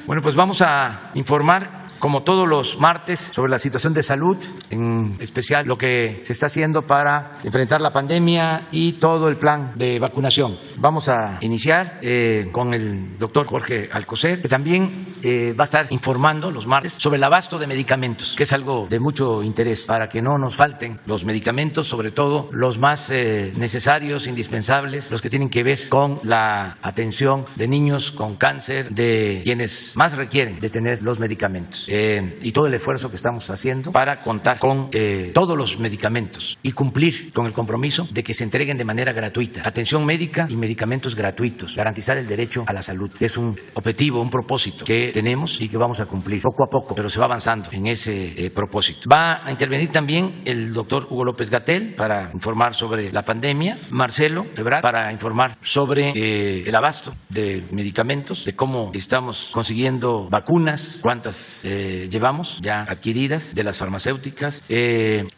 Bueno, pues vamos a informar, como todos los martes, sobre la situación de salud, en especial lo que se está haciendo para enfrentar la pandemia y todo el plan de vacunación. Vamos a iniciar con el doctor Jorge Alcocer, que también va a estar informando los martes sobre el abasto de medicamentos, que es algo de mucho interés para que no nos falten los medicamentos, sobre todo los más necesarios, indispensables, los que tienen que ver con la atención de niños con cáncer, de quienes más requieren de tener los medicamentos. Y todo el esfuerzo que estamos haciendo para contar con todos los medicamentos y cumplir con el compromiso de que se entreguen de manera gratuita. Atención médica y medicamentos gratuitos. Garantizar el derecho a la salud. Es un objetivo, un propósito que tenemos y que vamos a cumplir poco a poco, pero se va avanzando en ese propósito. Va a intervenir también el doctor Hugo López-Gatell para informar sobre la pandemia. Marcelo Ebrard para informar sobre el abasto de medicamentos, de cómo estamos consiguiendo vacunas, cuántas llevamos ya adquiridas de las farmacéuticas.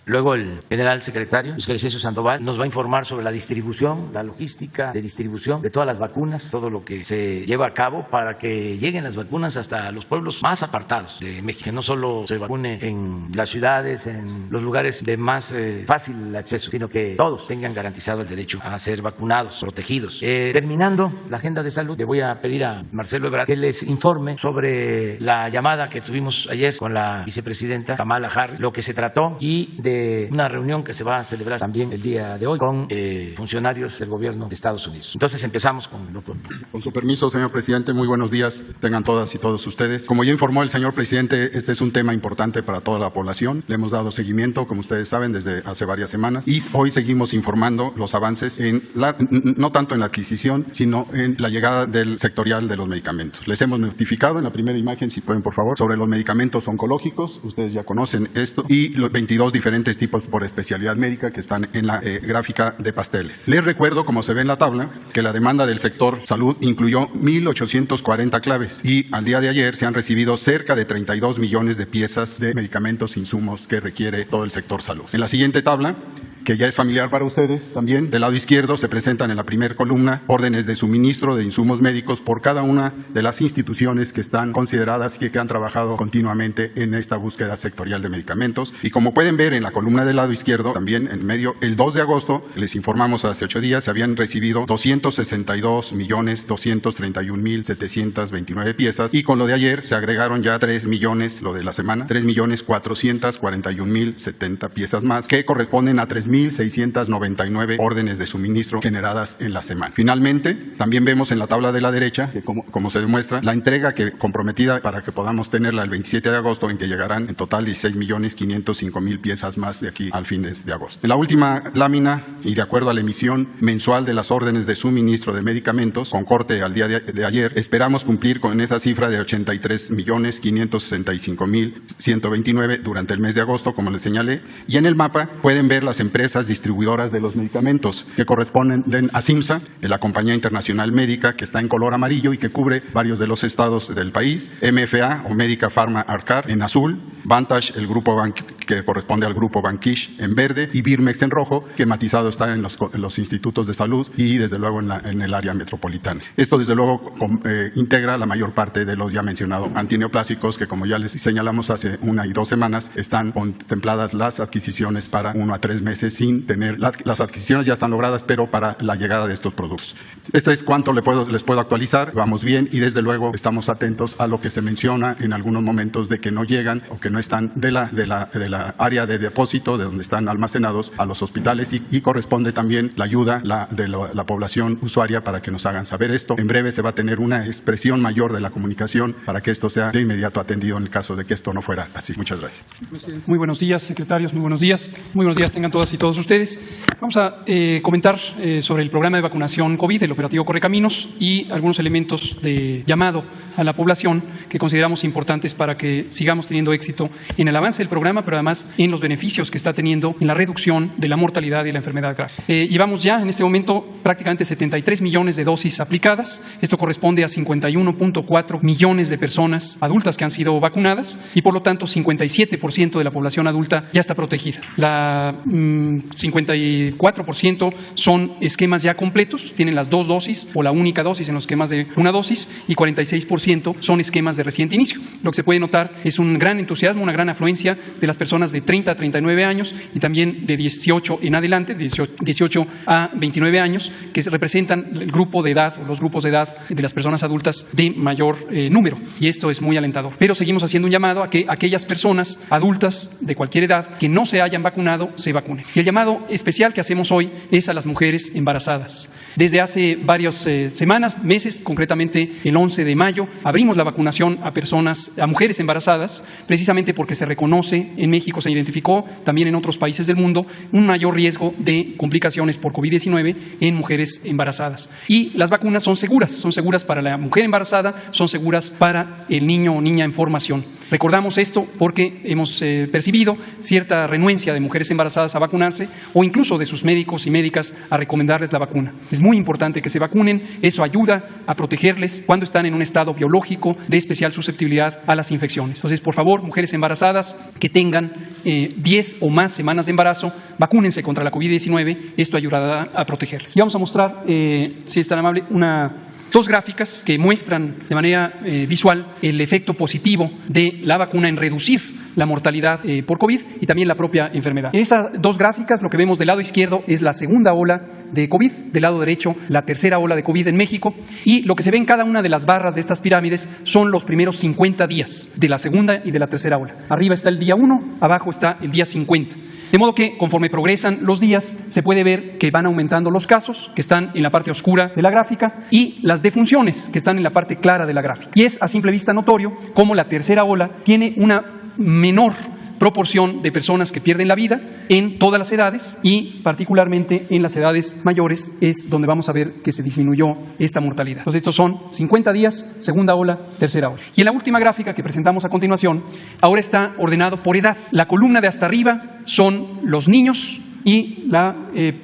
Luego el general secretario, Luis Crescencio Sandoval, nos va a informar sobre la distribución, la logística de distribución de todas las vacunas, todo lo que se lleva a cabo para que lleguen las vacunas hasta los pueblos más apartados de México, que no solo se vacune en las ciudades, en los lugares de más fácil acceso, sino que todos tengan garantizado el derecho a ser vacunados, protegidos. Terminando la agenda de salud, le voy a pedir a Marcelo Ebrard que les informe sobre la llamada que tuvimos ayer con la vicepresidenta Kamala Harris, lo que se trató y de una reunión que se va a celebrar también el día de hoy con funcionarios del gobierno de Estados Unidos. Entonces empezamos con el doctor. Con su permiso, señor presidente, muy buenos días tengan todas y todos ustedes. Como ya informó el señor presidente, este es un tema importante para toda la población. Le hemos dado seguimiento, como ustedes saben, desde hace varias semanas y hoy seguimos informando los avances no tanto en la adquisición, sino en la llegada del sectorial de los medicamentos. Les hemos notificado en la primera imagen, si pueden por favor, sobre los medicamentos oncológicos, ustedes ya conocen esto, y los 22 diferentes tipos por especialidad médica que están en la gráfica de pasteles. Les recuerdo, como se ve en la tabla, que la demanda del sector salud incluyó 1,840 claves y al día de ayer se han recibido cerca de 32 millones de piezas de medicamentos, insumos que requiere todo el sector salud. En la siguiente tabla, que ya es familiar para ustedes, también del lado izquierdo se presentan en la primera columna órdenes de suministro de insumos médicos por cada una de las instituciones que están consideradas y que han trabajado continuamente en esta búsqueda sectorial de medicamentos. Y como pueden ver en la columna del lado izquierdo, también en medio, el 2 de agosto, les informamos hace 8 días, se habían recibido 262.231.729 piezas y con lo de ayer se agregaron ya 3 millones, lo de la semana, 3.441.070 piezas más, que corresponden a 3.699 órdenes de suministro generadas en la semana. Finalmente, también vemos en la tabla de la derecha, que como se demuestra, la entrega comprometida para que podamos tenerla el 27 de agosto, en que llegarán en total 16.505.000 piezas más de aquí al fin de agosto. En la última lámina, y de acuerdo a la emisión mensual de las órdenes de suministro de medicamentos, con corte al día de ayer, esperamos cumplir con esa cifra de 83.565.129 durante el mes de agosto, como les señalé, y en el mapa pueden ver las empresas distribuidoras de los medicamentos que corresponden a CIMSA, la compañía internacional médica que está en color amarillo y que cubre varios de los estados del país, MFA o Médica Pharma Arcar en azul, Vantage, el grupo que corresponde al grupo Bankish en verde y Birmex en rojo, que matizado está en los institutos de salud y desde luego en el área metropolitana. Esto desde luego integra la mayor parte de los ya mencionados antineoplásicos que, como ya les señalamos hace 1 y 2 semanas, están contempladas las adquisiciones para 1 a 3 meses sin tener, las adquisiciones ya están logradas, pero para la llegada de estos productos. Este es cuánto les puedo actualizar, vamos bien y desde luego estamos atentos a lo que se menciona en algunos momentos de que no llegan o que no están de la área de depósito, de donde están almacenados, a los hospitales y corresponde también la ayuda de la población usuaria para que nos hagan saber esto. En breve se va a tener una expresión mayor de la comunicación para que esto sea de inmediato atendido en el caso de que esto no fuera así. Muchas gracias. Muy buenos días, secretarios, muy buenos días. Muy buenos días tengan todas y todos ustedes. Vamos a comentar sobre el programa de vacunación COVID, el operativo Correcaminos y algunos elementos de llamado a la población que consideramos importantes para que sigamos teniendo éxito en el avance del programa, pero además en los beneficios que está teniendo en la reducción de la mortalidad y la enfermedad grave. Llevamos ya en este momento prácticamente 73 millones de dosis aplicadas. Esto corresponde a 51.4 millones de personas adultas que han sido vacunadas y por lo tanto 57% de la población adulta ya está protegida. La 54% son esquemas ya completos, tienen las 2 dosis o la única dosis en los esquemas de una dosis, y 46% son esquemas de reciente inicio. Lo que se puede notar es un gran entusiasmo, una gran afluencia de las personas de 30 a 39 años y también de 18 en adelante, 18 a 29 años, que representan el grupo de edad o los grupos de edad de las personas adultas de mayor número, y esto es muy alentador. Pero seguimos haciendo un llamado a que aquellas personas adultas de cualquier edad que no se hayan vacunado se vacunen. Y el llamado especial que hacemos hoy es a las mujeres embarazadas. Desde hace varias semanas, meses, concretamente el 11 de mayo, abrimos la vacunación a mujeres embarazadas, precisamente porque se reconoce, en México se identificó, también en otros países del mundo, un mayor riesgo de complicaciones por COVID-19 en mujeres embarazadas. Y las vacunas son seguras para la mujer embarazada, son seguras para el niño o niña en formación. Recordamos esto porque hemos percibido cierta renuencia de mujeres embarazadas a vacunarse, o incluso de sus médicos y médicas a recomendarles la vacuna. Es muy importante que se vacunen, eso ayuda a protegerles cuando están en un estado biológico de especial susceptibilidad a las infecciones. Entonces, por favor, mujeres embarazadas que tengan 10 o más semanas de embarazo, vacúnense contra la COVID-19, esto ayudará a protegerles. Y vamos a mostrar, si es tan amable, dos gráficas que muestran de manera visual el efecto positivo de la vacuna en reducir la mortalidad por COVID y también la propia enfermedad. En estas dos gráficas, lo que vemos del lado izquierdo es la segunda ola de COVID, del lado derecho la tercera ola de COVID en México, y lo que se ve en cada una de las barras de estas pirámides son los primeros 50 días de la segunda y de la tercera ola. Arriba está el día 1, abajo está el día 50. De modo que conforme progresan los días, se puede ver que van aumentando los casos, que están en la parte oscura de la gráfica, y las defunciones, que están en la parte clara de la gráfica. Y es a simple vista notorio cómo la tercera ola tiene una menor proporción de personas que pierden la vida en todas las edades, y particularmente en las edades mayores es donde vamos a ver que se disminuyó esta mortalidad. Entonces estos son 50 días, segunda ola, tercera ola. Y en la última gráfica que presentamos a continuación, ahora está ordenado por edad. La columna de hasta arriba son los niños y la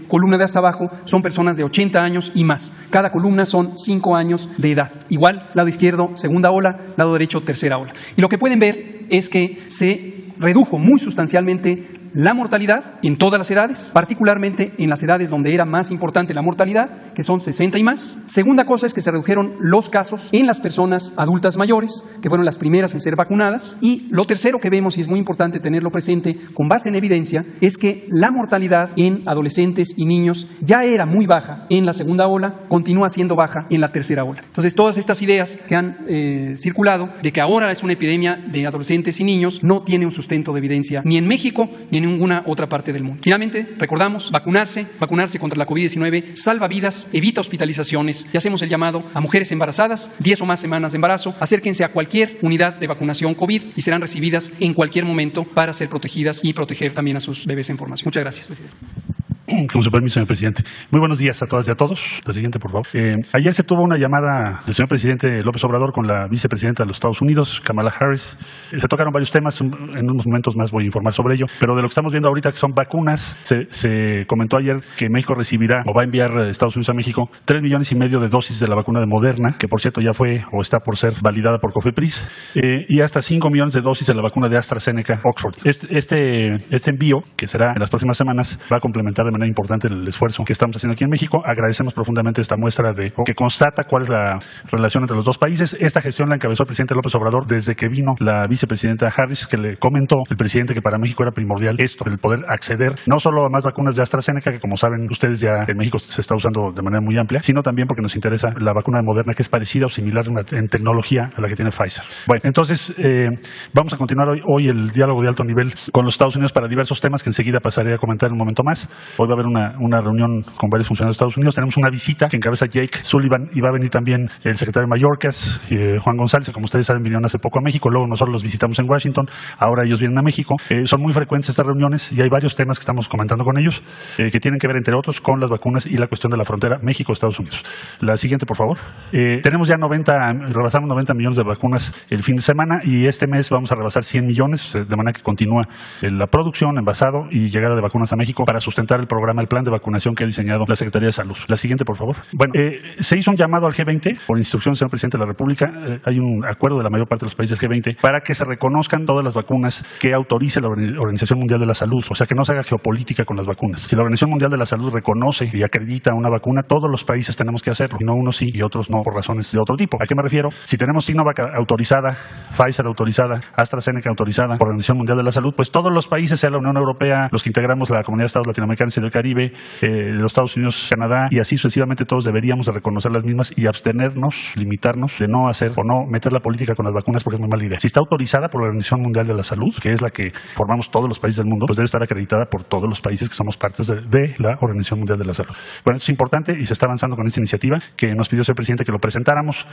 columna de hasta abajo son personas de 80 años y más. Cada columna son 5 años de edad. Igual, lado izquierdo, segunda ola, lado derecho, tercera ola. Y lo que pueden ver es que se redujo muy sustancialmente la mortalidad en todas las edades, particularmente en las edades donde era más importante la mortalidad, que son 60 y más. Segunda cosa es que se redujeron los casos en las personas adultas mayores, que fueron las primeras en ser vacunadas. Y lo tercero que vemos, y es muy importante tenerlo presente con base en evidencia, es que la mortalidad en adolescentes y niños ya era muy baja en la segunda ola, continúa siendo baja en la tercera ola. Entonces, todas estas ideas que han circulado de que ahora es una epidemia de adolescentes y niños no tiene un sustento de evidencia ni en México ni en ninguna otra parte del mundo. Finalmente, recordamos, vacunarse contra la COVID-19 salva vidas, evita hospitalizaciones, y hacemos el llamado a mujeres embarazadas, 10 o más semanas de embarazo, acérquense a cualquier unidad de vacunación COVID y serán recibidas en cualquier momento para ser protegidas y proteger también a sus bebés en formación. Muchas gracias. Con su permiso, señor presidente. Muy buenos días a todas y a todos. La siguiente, por favor. Ayer se tuvo una llamada del señor presidente López Obrador con la vicepresidenta de los Estados Unidos, Kamala Harris. Se tocaron varios temas, en unos momentos más voy a informar sobre ello, pero de lo que estamos viendo ahorita, que son vacunas, se comentó ayer que México recibirá, o va a enviar Estados Unidos a México, 3,5 millones de dosis de la vacuna de Moderna, que por cierto ya fue o está por ser validada por COFEPRIS, y hasta 5 millones de dosis de la vacuna de AstraZeneca Oxford. Este envío, que será en las próximas semanas, va a complementar de manera importante el esfuerzo que estamos haciendo aquí en México. Agradecemos profundamente esta muestra que constata cuál es la relación entre los dos países. Esta gestión la encabezó el presidente López Obrador desde que vino la vicepresidenta Harris, que le comentó el presidente que para México era primordial esto, el poder acceder no solo a más vacunas de AstraZeneca, que como saben ustedes ya en México se está usando de manera muy amplia, sino también porque nos interesa la vacuna de Moderna, que es parecida o similar en tecnología a la que tiene Pfizer. Bueno, entonces vamos a continuar hoy el diálogo de alto nivel con los Estados Unidos para diversos temas que enseguida pasaré a comentar en un momento más. Hoy va a haber una reunión con varios funcionarios de Estados Unidos. Tenemos una visita que encabeza Jake Sullivan y va a venir también el secretario de Mayorkas, Juan González, que como ustedes saben vinieron hace poco a México, luego nosotros los visitamos en Washington, ahora ellos vienen a México. Son muy frecuentes estas reuniones y hay varios temas que estamos comentando con ellos que tienen que ver, entre otros, con las vacunas y la cuestión de la frontera México-Estados Unidos. La siguiente, por favor. Tenemos ya rebasamos 90 millones de vacunas el fin de semana y este mes vamos a rebasar 100 millones, de manera que continúa la producción, envasado y llegada de vacunas a México para sustentar el programa, el plan de vacunación que ha diseñado la Secretaría de Salud. La siguiente, por favor. Bueno, se hizo un llamado al G20 por instrucción del señor presidente de la República. Hay un acuerdo de la mayor parte de los países del G20 para que se reconozcan todas las vacunas que autorice la Organización Mundial de la Salud. O sea, que no se haga geopolítica con las vacunas. Si la Organización Mundial de la Salud reconoce y acredita una vacuna, todos los países tenemos que hacerlo. Y no unos sí y otros no, por razones de otro tipo. ¿A qué me refiero? Si tenemos Sinovac autorizada, Pfizer autorizada, AstraZeneca autorizada por la Organización Mundial de la Salud, pues todos los países, sea la Unión Europea, los que integramos la Comunidad de Estados Latinoamericanos y del Caribe, los Estados Unidos, Canadá, y así sucesivamente, todos deberíamos de reconocer las mismas y abstenernos, limitarnos de no hacer o no meter la política con las vacunas, porque es muy mala idea. Si está autorizada por la Organización Mundial de la Salud, que es la que formamos todos los países del mundo, pues debe estar acreditada por todos los países que somos partes de la Organización Mundial de la Salud. Bueno, esto es importante y se está avanzando con esta iniciativa que nos pidió el señor presidente que lo presentáramos,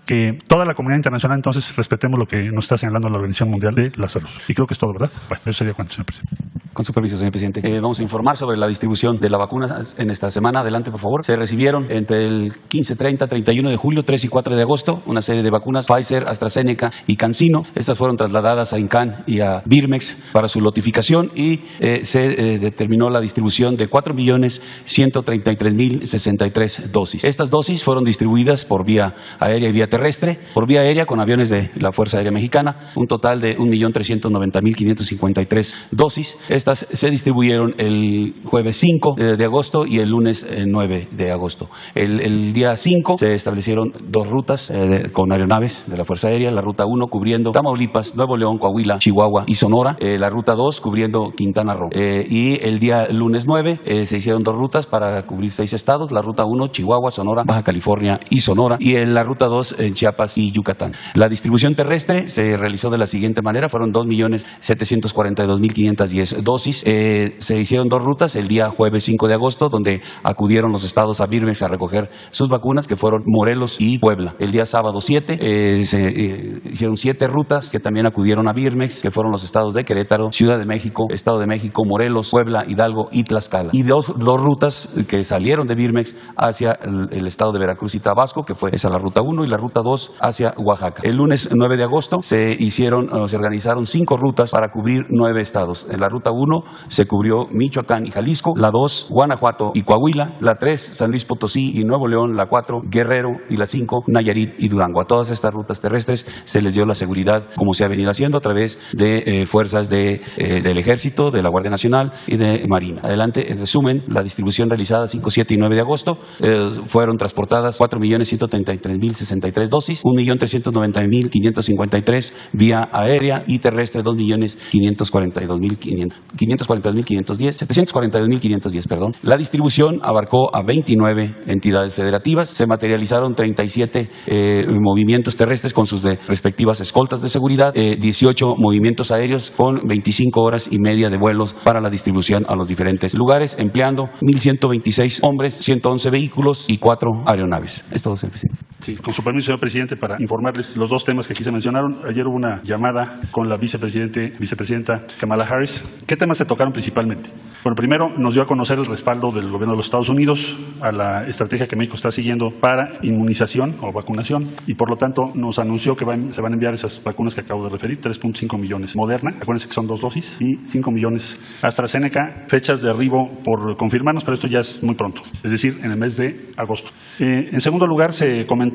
que toda la comunidad internacional entonces respetemos lo que nos está señalando la Organización Mundial de la Salud. Y creo que es todo, ¿verdad? Bueno, eso sería cuanto, señor presidente. Con su permiso, señor presidente. Vamos a informar sobre la distribución de la vacuna en esta semana. Adelante, por favor. Se recibieron entre el 15, 30, 31 de julio, 3 y 4 de agosto una serie de vacunas Pfizer, AstraZeneca y CanSino. Estas fueron trasladadas a INCAN y a Birmex para su notificación y se determinó la distribución de 4.133.063 dosis. Estas dosis fueron distribuidas por vía aérea y vía terrestre. Por vía aérea con aviones de la Fuerza Aérea Mexicana, un total de 1.390.553 dosis. Estas se distribuyeron el jueves 5 de agosto y el lunes 9 de agosto. El día 5 se establecieron dos rutas con aeronaves de la Fuerza Aérea. La ruta 1 cubriendo Tamaulipas, Nuevo León, Coahuila, Chihuahua y Sonora. La ruta 2 cubriendo Quintana Roo. Y el día lunes 9 se hicieron dos rutas para cubrir 6 estados. La ruta 1, Chihuahua, Sonora, Baja California y Sonora. Y la ruta 2 en Chiapas y Yucatán. La distribución terrestre se realizó de la siguiente manera. Fueron 2.742.510 dosis. Se hicieron dos rutas el día jueves 5 de agosto, donde acudieron los estados a Birmex a recoger sus vacunas, que fueron Morelos y Puebla. El día sábado 7 se hicieron 7 rutas que también acudieron a Birmex, que fueron los estados de Querétaro, Ciudad de México, Estado de México, Morelos, Puebla, Hidalgo y Tlaxcala. Y dos rutas que salieron de Birmex hacia el estado de Veracruz y Tabasco, que fue esa la ruta 1, y la ruta 2 hacia Oaxaca. El lunes 9 de agosto se organizaron 5 rutas para cubrir 9 estados. En la ruta 1 se cubrió Michoacán y Jalisco, la 2 Guanajuato y Coahuila, la 3 San Luis Potosí y Nuevo León, la 4 Guerrero y la 5 Nayarit y Durango. A todas estas rutas terrestres se les dio la seguridad, como se ha venido haciendo, a través de fuerzas del Ejército, de la Guardia Nacional y de Marina. Adelante, en resumen, la distribución realizada 5, 7 y 9 de agosto fueron transportadas 4.133.063 dosis, 1.390.553 vía aérea y terrestre 742.510, perdón. La distribución abarcó a 29 entidades federativas. Se materializaron 37 movimientos terrestres con sus respectivas escoltas de seguridad, 18 movimientos aéreos con 25 horas y media de vuelos para la distribución a los diferentes lugares, empleando 1.126 hombres, 111 vehículos y 4 aeronaves. Es todo, señor presidente. Sí, con su permiso, señor presidente, para informarles los dos temas que aquí se mencionaron. Ayer hubo una llamada con la vicepresidenta Kamala Harris. ¿Qué temas se tocaron principalmente? Bueno, primero nos dio a conocer el respaldo del gobierno de los Estados Unidos a la estrategia que México está siguiendo para inmunización o vacunación, y por lo tanto nos anunció que se van a enviar esas vacunas que acabo de referir, 3.5 millones Moderna, acuérdense que son 2 dosis, y 5 millones AstraZeneca. Fechas de arribo por confirmarnos, pero esto ya es muy pronto, es decir, en el mes de agosto. En segundo lugar, se comentó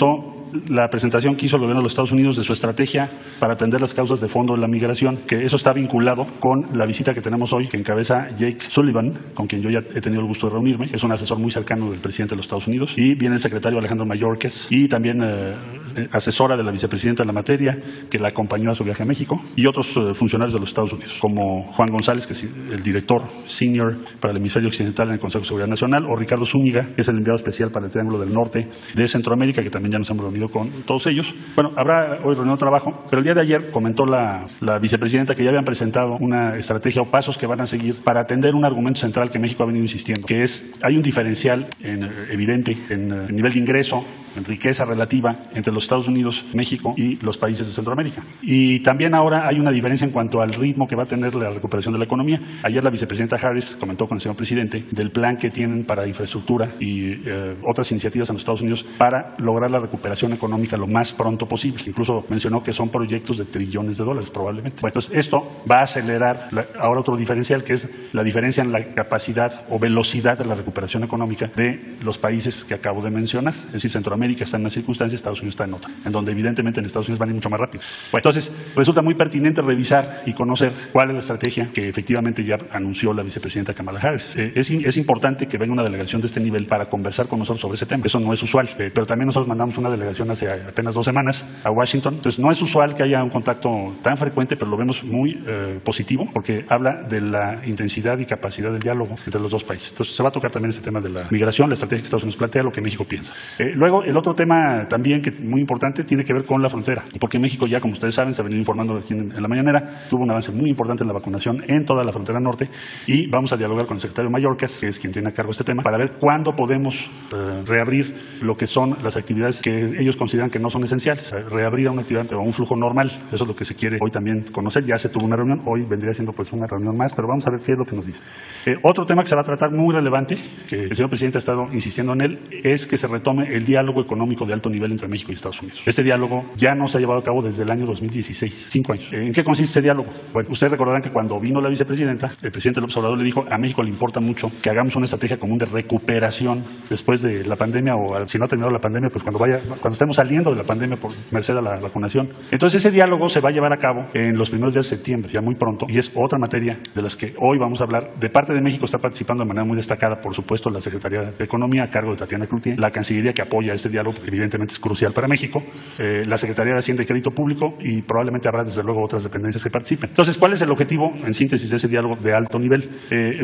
la presentación que hizo el gobierno de los Estados Unidos de su estrategia para atender las causas de fondo de la migración, que eso está vinculado con la visita que tenemos hoy, que encabeza Jake Sullivan, con quien yo ya he tenido el gusto de reunirme, que es un asesor muy cercano del presidente de los Estados Unidos, y viene el secretario Alejandro Mayorkas, y también asesora de la vicepresidenta en la materia, que la acompañó a su viaje a México, y otros funcionarios de los Estados Unidos, como Juan González, que es el director senior para el hemisferio occidental en el Consejo de Seguridad Nacional, o Ricardo Zúñiga, que es el enviado especial para el Triángulo del Norte de Centroamérica, que también ya nos hemos reunido con todos ellos. Bueno, habrá hoy reunión de trabajo, pero el día de ayer comentó la vicepresidenta que ya habían presentado una estrategia o pasos que van a seguir para atender un argumento central que México ha venido insistiendo, que es, hay un diferencial evidente en nivel de ingreso, en riqueza relativa entre los Estados Unidos, México y los países de Centroamérica. Y también ahora hay una diferencia en cuanto al ritmo que va a tener la recuperación de la economía. Ayer la vicepresidenta Harris comentó con el señor presidente del plan que tienen para infraestructura y otras iniciativas en los Estados Unidos para lograr la recuperación recuperación económica lo más pronto posible. Incluso mencionó que son proyectos de trillones de dólares probablemente. Bueno, entonces esto va a acelerar ahora otro diferencial, que es la diferencia en la capacidad o velocidad de la recuperación económica de los países que acabo de mencionar. Es decir, Centroamérica está en una circunstancia, Estados Unidos está en otra, en donde evidentemente en Estados Unidos van a ir mucho más rápido. Bueno, entonces resulta muy pertinente revisar y conocer cuál es la estrategia que efectivamente ya anunció la vicepresidenta Kamala Harris. Es importante que venga una delegación de este nivel para conversar con nosotros sobre ese tema. Eso no es usual, pero también nosotros mandamos una delegación hace apenas 2 semanas a Washington. Entonces no es usual que haya un contacto tan frecuente, pero lo vemos muy positivo porque habla de la intensidad y capacidad del diálogo entre los dos países. Entonces se va a tocar también este tema de la migración, la estrategia que Estados Unidos plantea, lo que México piensa. Luego, el otro tema también que es muy importante tiene que ver con la frontera, porque México ya, como ustedes saben, se ha venido informando aquí en la mañanera, tuvo un avance muy importante en la vacunación en toda la frontera norte y vamos a dialogar con el secretario Mayorkas, que es quien tiene a cargo este tema, para ver cuándo podemos reabrir lo que son las actividades que ellos consideran que no son esenciales, reabrir a una actividad o un flujo normal. Eso es lo que se quiere hoy también conocer. Ya se tuvo una reunión, hoy vendría siendo pues una reunión más, pero vamos a ver qué es lo que nos dice. Otro tema que se va a tratar muy relevante, que el señor presidente ha estado insistiendo en él, es que se retome el diálogo económico de alto nivel entre México y Estados Unidos. Este diálogo ya no se ha llevado a cabo desde el año 2016, 5 años. ¿En qué consiste ese diálogo? Bueno, ustedes recordarán que cuando vino la vicepresidenta, el presidente López Obrador le dijo a México le importa mucho que hagamos una estrategia común de recuperación después de la pandemia, o si no ha terminado la pandemia, pues cuando estemos saliendo de la pandemia por merced a la vacunación. Entonces ese diálogo se va a llevar a cabo en los primeros días de septiembre, ya muy pronto, y es otra materia de las que hoy vamos a hablar. De parte de México está participando de manera muy destacada, por supuesto, la Secretaría de Economía a cargo de Tatiana Cloutier, la Cancillería que apoya este diálogo, porque evidentemente es crucial para México, la Secretaría de Hacienda y Crédito Público, y probablemente habrá desde luego otras dependencias que participen. Entonces, ¿cuál es el objetivo en síntesis de ese diálogo de alto nivel?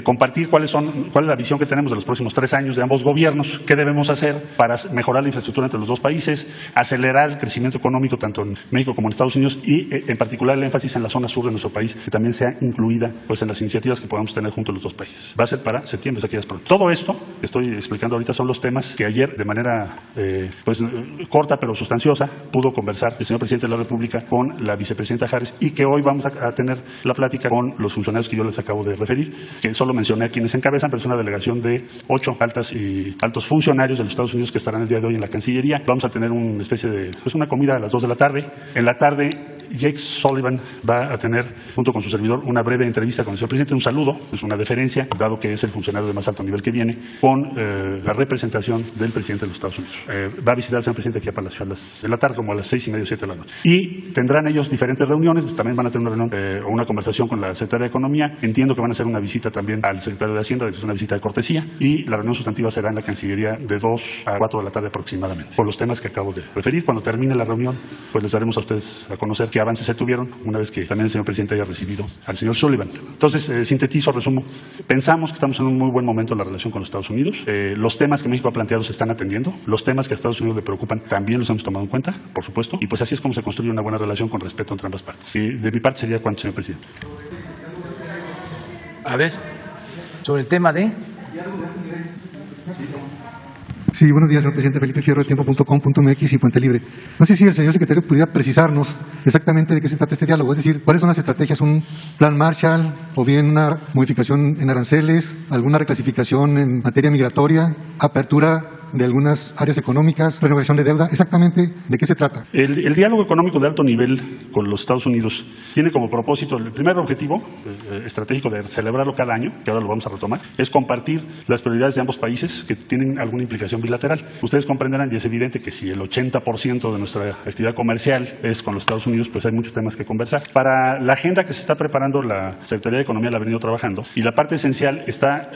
Compartir cuál es la visión que tenemos de los próximos 3 años de ambos gobiernos, qué debemos hacer para mejorar la infraestructura entre los dos países, acelerar el crecimiento económico tanto en México como en Estados Unidos y en particular el énfasis en la zona sur de nuestro país, que también sea incluida pues en las iniciativas que podamos tener junto a los dos países. Va a ser para septiembre, o sea que ya es pronto. Todo esto que estoy explicando ahorita son los temas que ayer de manera corta pero sustanciosa pudo conversar el señor presidente de la República con la vicepresidenta Harris y que hoy vamos a tener la plática con los funcionarios que yo les acabo de referir, que solo mencioné a quienes encabezan, pero es una delegación de 8 altos funcionarios de los Estados Unidos que estarán el día de hoy en la Cancillería. Vamos a tener una especie de una comida a las 2 de la tarde. En la tarde, Jake Sullivan va a tener, junto con su servidor, una breve entrevista con el señor presidente, un saludo, es una deferencia, dado que es el funcionario de más alto nivel que viene, con la representación del presidente de los Estados Unidos. Va a visitar al señor presidente aquí a Palacio en la tarde, como a las 6:30 o 7 de la noche. Y tendrán ellos diferentes reuniones, pues también van a tener una reunión o una conversación con la secretaria de Economía. Entiendo que van a hacer una visita también al secretario de Hacienda, que es una visita de cortesía, y la reunión sustantiva será en la Cancillería de 2 a 4 de la tarde aproximadamente, por los temas que acabo de referir. Cuando termine la reunión, pues les daremos a ustedes a conocer qué avances se tuvieron, una vez que también el señor presidente haya recibido al señor Sullivan. Entonces, sintetizo, resumo. Pensamos que estamos en un muy buen momento en la relación con los Estados Unidos. Los temas que México ha planteado se están atendiendo. Los temas que a Estados Unidos le preocupan también los hemos tomado en cuenta, por supuesto. Y pues así es como se construye una buena relación con respeto entre ambas partes. De mi parte sería cuanto, señor presidente. A ver, sobre el tema de... Sí, buenos días, señor presidente. Felipe Fierro, de tiempo.com.mx y Puente Libre. No sé si el señor secretario pudiera precisarnos exactamente de qué se trata este diálogo, es decir, cuáles son las estrategias, un plan Marshall o bien una modificación en aranceles, alguna reclasificación en materia migratoria, apertura de algunas áreas económicas, renovación de deuda. Exactamente, ¿de qué se trata? El diálogo económico de alto nivel con los Estados Unidos tiene como propósito, el primer objetivo estratégico de celebrarlo cada año, que ahora lo vamos a retomar, es compartir las prioridades de ambos países que tienen alguna implicación bilateral. Ustedes comprenderán, y es evidente que si el 80% de nuestra actividad comercial es con los Estados Unidos, pues hay muchos temas que conversar. Para la agenda que se está preparando, la Secretaría de Economía la ha venido trabajando, y la parte esencial está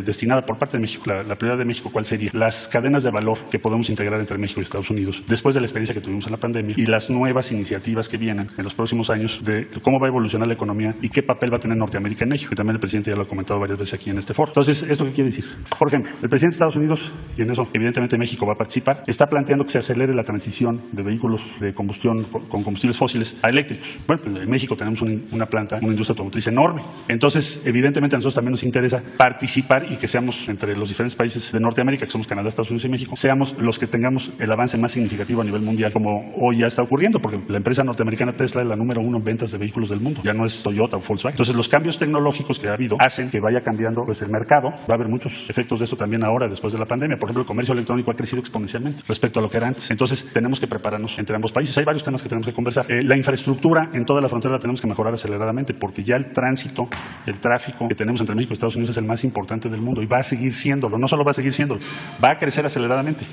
destinada por parte de México. La prioridad de México, ¿cuál sería? Las cadenas de valor que podemos integrar entre México y Estados Unidos después de la experiencia que tuvimos en la pandemia y las nuevas iniciativas que vienen en los próximos años de cómo va a evolucionar la economía y qué papel va a tener Norteamérica en México, que también el presidente ya lo ha comentado varias veces aquí en este foro. Entonces, ¿esto qué quiere decir? Por ejemplo, el presidente de Estados Unidos, y en eso evidentemente México va a participar, está planteando que se acelere la transición de vehículos de combustión con combustibles fósiles a eléctricos. Bueno, pues en México tenemos una planta, una industria automotriz enorme. Entonces, evidentemente a nosotros también nos interesa participar y que seamos entre los diferentes países de Norteamérica, que somos Canadá, Estados Estados Unidos y México, seamos los que tengamos el avance más significativo a nivel mundial, como hoy ya está ocurriendo, porque la empresa norteamericana Tesla es la número 1 en ventas de vehículos del mundo, ya no es Toyota o Volkswagen. Entonces, los cambios tecnológicos que ha habido hacen que vaya cambiando pues, el mercado. Va a haber muchos efectos de esto también ahora, después de la pandemia. Por ejemplo, el comercio electrónico ha crecido exponencialmente respecto a lo que era antes. Entonces, tenemos que prepararnos entre ambos países. Hay varios temas que tenemos que conversar. La infraestructura en toda la frontera la tenemos que mejorar aceleradamente, porque ya el tránsito, el tráfico que tenemos entre México y Estados Unidos es el más importante del mundo y va a seguir siéndolo. No solo va a seguir siéndolo, va a crecer aceleradamente.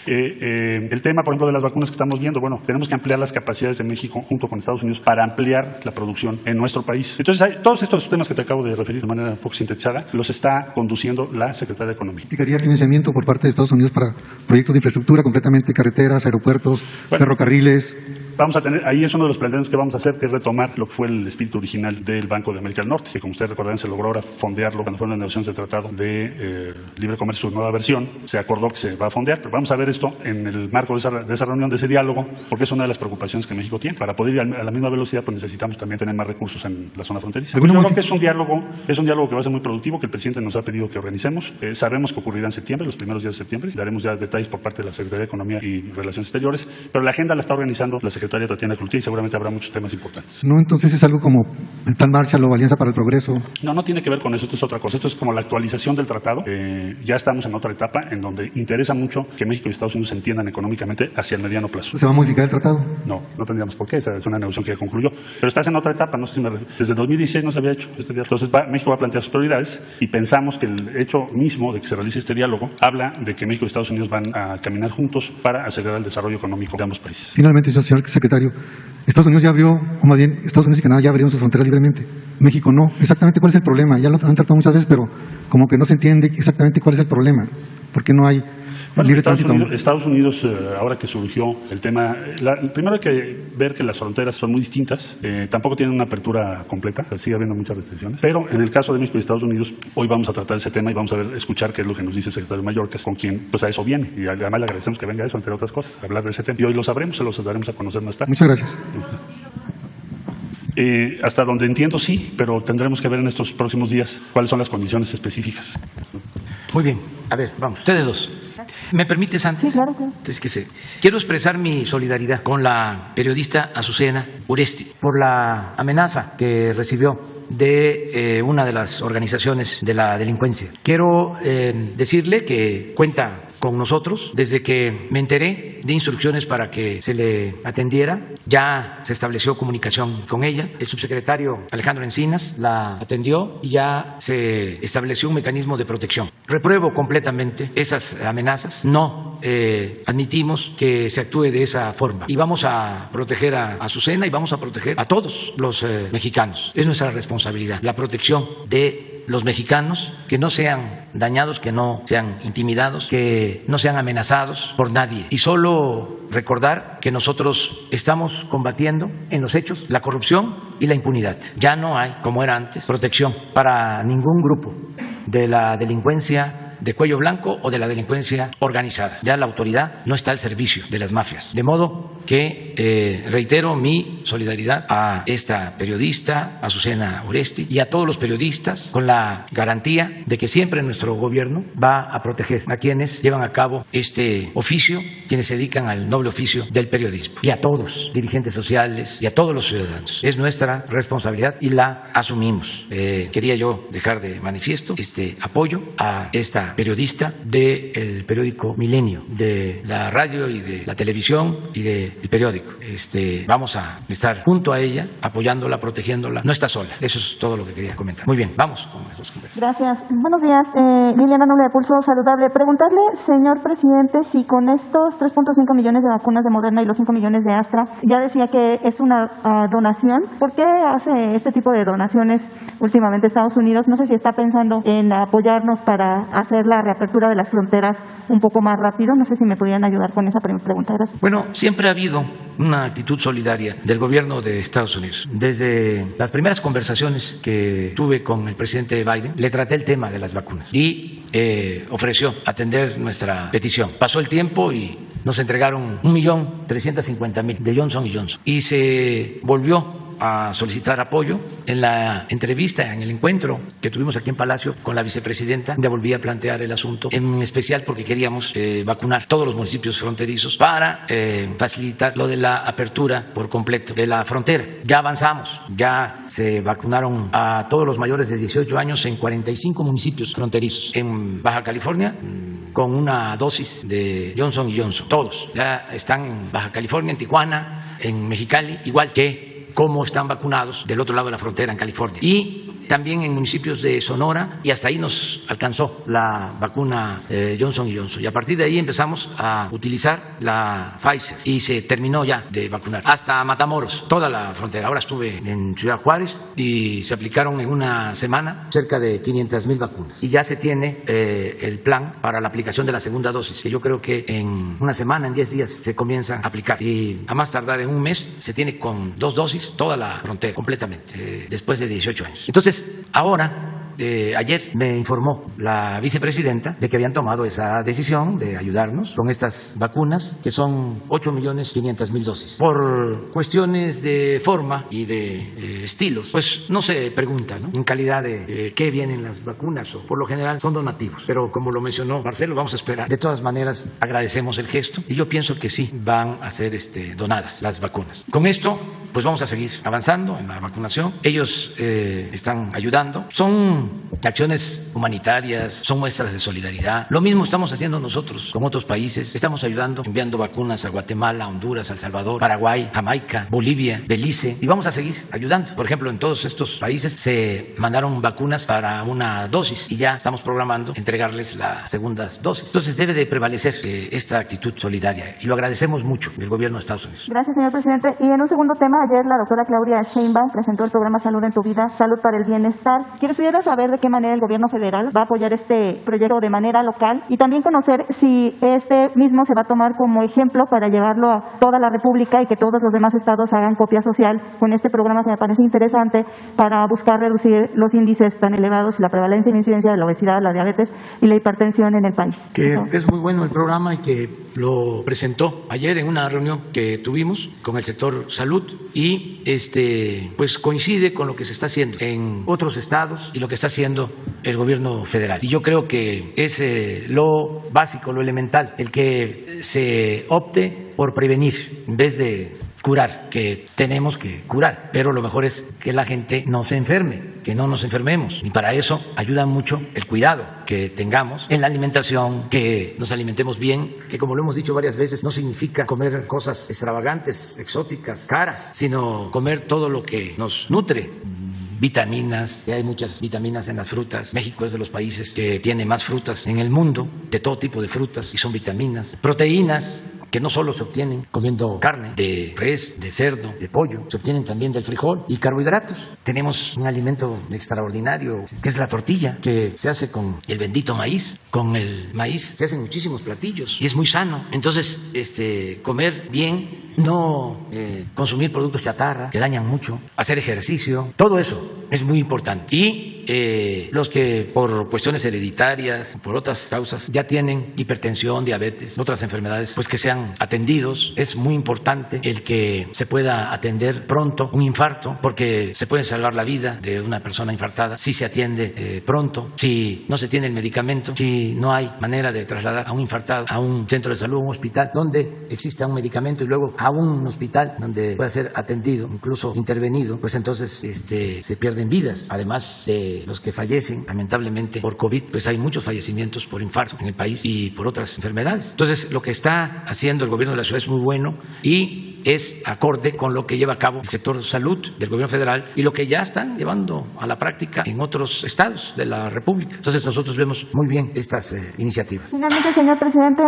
El tema, por ejemplo, de las vacunas que estamos viendo, bueno, tenemos que ampliar las capacidades de México junto con Estados Unidos para ampliar la producción en nuestro país. Entonces, todos estos temas que te acabo de referir de manera un poco sintetizada, los está conduciendo la Secretaría de Economía. ¿Significaría financiamiento por parte de Estados Unidos para proyectos de infraestructura, completamente carreteras, aeropuertos, ferrocarriles? Vamos a tener, ahí es uno de los planteamientos que vamos a hacer, que es retomar lo que fue el espíritu original del Banco de América del Norte, que como ustedes recordarán se logró ahora fondearlo cuando fueron las negociaciones del Tratado de Libre Comercio, su nueva versión, se acordó que se va a fondear, pero vamos a ver esto en el marco de esa reunión, de ese diálogo, porque es una de las preocupaciones que México tiene. Para poder ir a la misma velocidad, pues necesitamos también tener más recursos en la zona fronteriza. Yo creo que es un diálogo que va a ser muy productivo, que el presidente nos ha pedido que organicemos. Sabemos que ocurrirá en septiembre, los primeros días de septiembre, daremos ya detalles por parte de la Secretaría de Economía y Relaciones Exteriores, pero la agenda la está organizando la secretaria Tatiana Cloutier y seguramente habrá muchos temas importantes. No, entonces es algo como el Plan Marshall o Alianza para el Progreso. No, no tiene que ver con eso, esto es otra cosa. Esto es como la actualización del tratado. Ya estamos en otra etapa en donde interesa mucho que México y Estados Unidos se entiendan económicamente hacia el mediano plazo. ¿Se va a modificar el tratado? No, no tendríamos por qué, esa es una negociación que ya concluyó. Pero estás en otra etapa, no sé si desde 2016 no se había hecho este diálogo. Entonces México va a plantear sus prioridades y pensamos que el hecho mismo de que se realice este diálogo habla de que México y Estados Unidos van a caminar juntos para acelerar el desarrollo económico de ambos países. Finalmente, señor secretario, Estados Unidos ya abrió, o más bien, Estados Unidos y Canadá ya abrieron sus fronteras libremente. México no. Exactamente cuál es el problema. Ya lo han tratado muchas veces, pero como que no se entiende exactamente cuál es el problema. ¿Por qué no hay libre tránsito? Estados Unidos, ahora que surgió el tema, primero hay que ver que las fronteras son muy distintas. Tampoco tienen una apertura completa, sigue habiendo muchas restricciones. Pero en el caso de México y Estados Unidos, hoy vamos a tratar ese tema y vamos a escuchar qué es lo que nos dice el secretario Mayorkas, con quien pues a eso viene. Y además le agradecemos que venga a eso, entre otras cosas, a hablar de ese tema. Y hoy lo sabremos, se los daremos a conocer más tarde. Muchas gracias. Hasta donde entiendo sí, pero tendremos que ver en estos próximos días cuáles son las condiciones específicas. Muy bien, a ver, vamos, ustedes dos. ¿Me permites antes? Sí, claro. Quiero expresar mi solidaridad con la periodista Azucena Uresti por la amenaza que recibió de una de las organizaciones de la delincuencia. Quiero decirle que cuenta con nosotros desde que me enteré de instrucciones para que se le atendiera. Ya se estableció comunicación con ella. El subsecretario Alejandro Encinas la atendió y ya se estableció un mecanismo de protección. Repruebo completamente esas amenazas. No admitimos que se actúe de esa forma. Y vamos a proteger a Azucena y vamos a proteger a todos los mexicanos. Es nuestra responsabilidad, la protección de los mexicanos, que no sean dañados, que no sean intimidados, que no sean amenazados por nadie. Y solo recordar que nosotros estamos combatiendo en los hechos la corrupción y la impunidad. Ya no hay, como era antes, protección para ningún grupo de la delincuencia de cuello blanco o de la delincuencia organizada. Ya la autoridad no está al servicio de las mafias. De modo que reitero mi solidaridad a esta periodista, Azucena Uresti, y a todos los periodistas, con la garantía de que siempre nuestro gobierno va a proteger a quienes llevan a cabo este oficio, quienes se dedican al noble oficio del periodismo, y a todos, dirigentes sociales y a todos los ciudadanos. Es nuestra responsabilidad y la asumimos. Quería yo dejar de manifiesto este apoyo a esta periodista del periódico Milenio, de la radio y de la televisión y del periódico. Vamos a estar junto a ella, apoyándola, protegiéndola. No está sola. Eso es todo lo que quería comentar. Muy bien, vamos con esos comentarios. Gracias. Buenos días. Liliana Noble de Pulso Saludable. Preguntarle, señor presidente, si con estos 3.5 millones de vacunas de Moderna y los 5 millones de Astra, ya decía que es una donación. ¿Por qué hace este tipo de donaciones últimamente Estados Unidos? No sé si está pensando en apoyarnos para hacer la reapertura de las fronteras un poco más rápido. No sé si me pudieran ayudar con esa pregunta. Gracias. Bueno, siempre ha habido una actitud solidaria del gobierno de Estados Unidos. Desde las primeras conversaciones que tuve con el presidente Biden, le traté el tema de las vacunas y ofreció atender nuestra petición. Pasó el tiempo y nos entregaron 1.350.000 de Johnson & Johnson y se volvió a solicitar apoyo. En la entrevista, en el encuentro que tuvimos aquí en Palacio con la vicepresidenta, ya volví a plantear el asunto, en especial porque queríamos vacunar todos los municipios fronterizos para facilitar lo de la apertura por completo de la frontera. Ya avanzamos, ya se vacunaron a todos los mayores de 18 años en 45 municipios fronterizos. En Baja California, con una dosis de Johnson & Johnson. Todos ya están en Baja California, en Tijuana, en Mexicali, igual que como están vacunados del otro lado de la frontera, en California. Y también en municipios de Sonora, y hasta ahí nos alcanzó la vacuna Johnson & Johnson. Y a partir de ahí empezamos a utilizar la Pfizer y se terminó ya de vacunar. Hasta Matamoros, toda la frontera. Ahora estuve en Ciudad Juárez y se aplicaron en una semana cerca de 500,000 vacunas. Y ya se tiene el plan para la aplicación de la segunda dosis, que yo creo que en una semana, en 10 días, se comienza a aplicar. Y a más tardar en un mes se tiene con 2 dosis toda la frontera completamente, después de 18 años. Entonces, ahora, ayer me informó la vicepresidenta de que habían tomado esa decisión de ayudarnos con estas vacunas, que son 8.500.000 dosis. Por cuestiones de forma y de estilos, pues no se pregunta, ¿no?, en calidad de qué vienen las vacunas, o por lo general son donativos. Pero como lo mencionó Marcelo, vamos a esperar. De todas maneras, agradecemos el gesto y yo pienso que sí van a ser donadas las vacunas. Con esto, pues vamos a seguir avanzando en la vacunación. Ellos están ayudando. Son acciones humanitarias, son muestras de solidaridad. Lo mismo estamos haciendo nosotros con otros países. Estamos ayudando, enviando vacunas a Guatemala, Honduras, El Salvador, Paraguay, Jamaica, Bolivia, Belice, y vamos a seguir ayudando. Por ejemplo, en todos estos países se mandaron vacunas para una dosis y ya estamos programando entregarles la segunda dosis. Entonces debe de prevalecer esta actitud solidaria y lo agradecemos mucho del gobierno de Estados Unidos. Gracias, señor presidente. Y en un segundo tema, ayer la doctora Claudia Sheinbaum presentó el programa Salud en tu Vida, Salud para el Bienestar. Quisiera saber de qué manera el gobierno federal va a apoyar este proyecto de manera local y también conocer si este mismo se va a tomar como ejemplo para llevarlo a toda la República y que todos los demás estados hagan copia social con este programa, que me parece interesante para buscar reducir los índices tan elevados y la prevalencia y la incidencia de la obesidad, la diabetes y la hipertensión en el país. Que es muy bueno el programa y que lo presentó ayer en una reunión que tuvimos con el sector salud y pues coincide con lo que se está haciendo en otros estados y lo que está haciendo el gobierno federal. Y yo creo que es lo básico, lo elemental, el que se opte por prevenir en vez de curar, que tenemos que curar, pero lo mejor es que la gente no se enferme, que no nos enfermemos, y para eso ayuda mucho el cuidado que tengamos en la alimentación, que nos alimentemos bien, que como lo hemos dicho varias veces, no significa comer cosas extravagantes, exóticas, caras, sino comer todo lo que nos nutre. Vitaminas, hay muchas vitaminas en las frutas. México es de los países que tiene más frutas en el mundo, de todo tipo de frutas, y son vitaminas. Proteínas, que no solo se obtienen comiendo carne de res, de cerdo, de pollo, se obtienen también del frijol. Y carbohidratos. Tenemos un alimento extraordinario, que es la tortilla, que se hace con el bendito maíz. Con el maíz se hacen muchísimos platillos y es muy sano. Entonces, comer bien, no consumir productos chatarra que dañan mucho, hacer ejercicio, todo eso es muy importante. Y los que por cuestiones hereditarias, por otras causas, ya tienen hipertensión, diabetes, otras enfermedades, pues que sean atendidos. Es muy importante el que se pueda atender pronto un infarto, porque se puede salvar la vida de una persona infartada si se atiende pronto, si no se tiene el medicamento, si no hay manera de trasladar a un infartado a un centro de salud, a un hospital donde exista un medicamento y luego a un hospital donde pueda ser atendido, incluso intervenido, pues entonces se pierden vidas. Además de los que fallecen lamentablemente por COVID, pues hay muchos fallecimientos por infarto en el país y por otras enfermedades. Entonces lo que está haciendo el gobierno de la ciudad es muy bueno y es acorde con lo que lleva a cabo el sector salud del gobierno federal y lo que ya están llevando a la práctica en otros estados de la República. Entonces nosotros vemos muy bien estas iniciativas. Finalmente, señor presidente,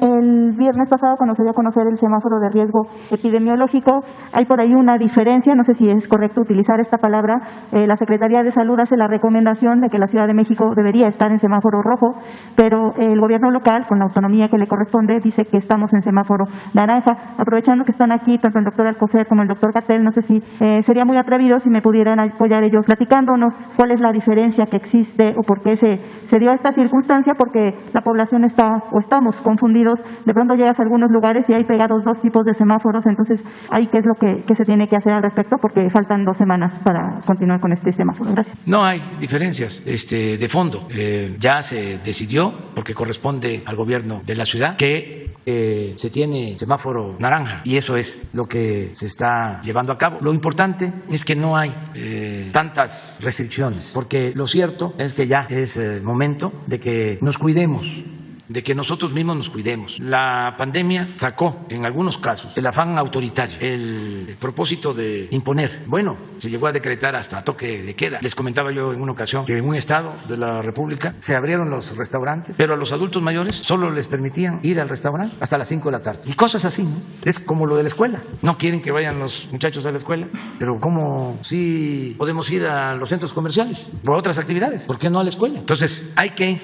el viernes pasado, cuando se dio a conocer el semáforo de riesgo epidemiológico, hay por ahí una diferencia, no sé si es correcto utilizar esta palabra. La Secretaría de Salud hace la recomendación de que la Ciudad de México debería estar en semáforo rojo, pero el gobierno local, con la autonomía que le corresponde, dice que estamos en semáforo naranja. Aprovechando que están aquí, tanto el doctor Alcocer como el doctor Gatell, no sé si sería muy atrevido si me pudieran apoyar ellos platicándonos cuál es la diferencia que existe o por qué se dio esta circunstancia, porque la población está o estamos confundidos. De pronto llegas a algunos lugares y hay pegados dos tipos de semáforos, entonces ahí qué es lo que se tiene que hacer al respecto, porque faltan 2 semanas para continuar con este semáforo. Gracias. No hay diferencias de fondo. Ya se decidió, porque corresponde al gobierno de la ciudad, que se tiene semáforo naranja y eso es lo que se está llevando a cabo. Lo importante es que no hay tantas restricciones, porque lo cierto es que ya es momento de que nos cuidemos, de que nosotros mismos nos cuidemos. La pandemia sacó, en algunos casos, el afán autoritario, el propósito de imponer. Bueno, se llegó a decretar hasta toque de queda. Les comentaba yo en una ocasión que en un estado de la República se abrieron los restaurantes, pero a los adultos mayores solo les permitían ir al restaurante hasta las 5 de la tarde. Y cosas así, ¿no? Es como lo de la escuela. No quieren que vayan los muchachos a la escuela, pero ¿cómo sí podemos ir a los centros comerciales o a otras actividades? ¿Por qué no a la escuela? Entonces hay que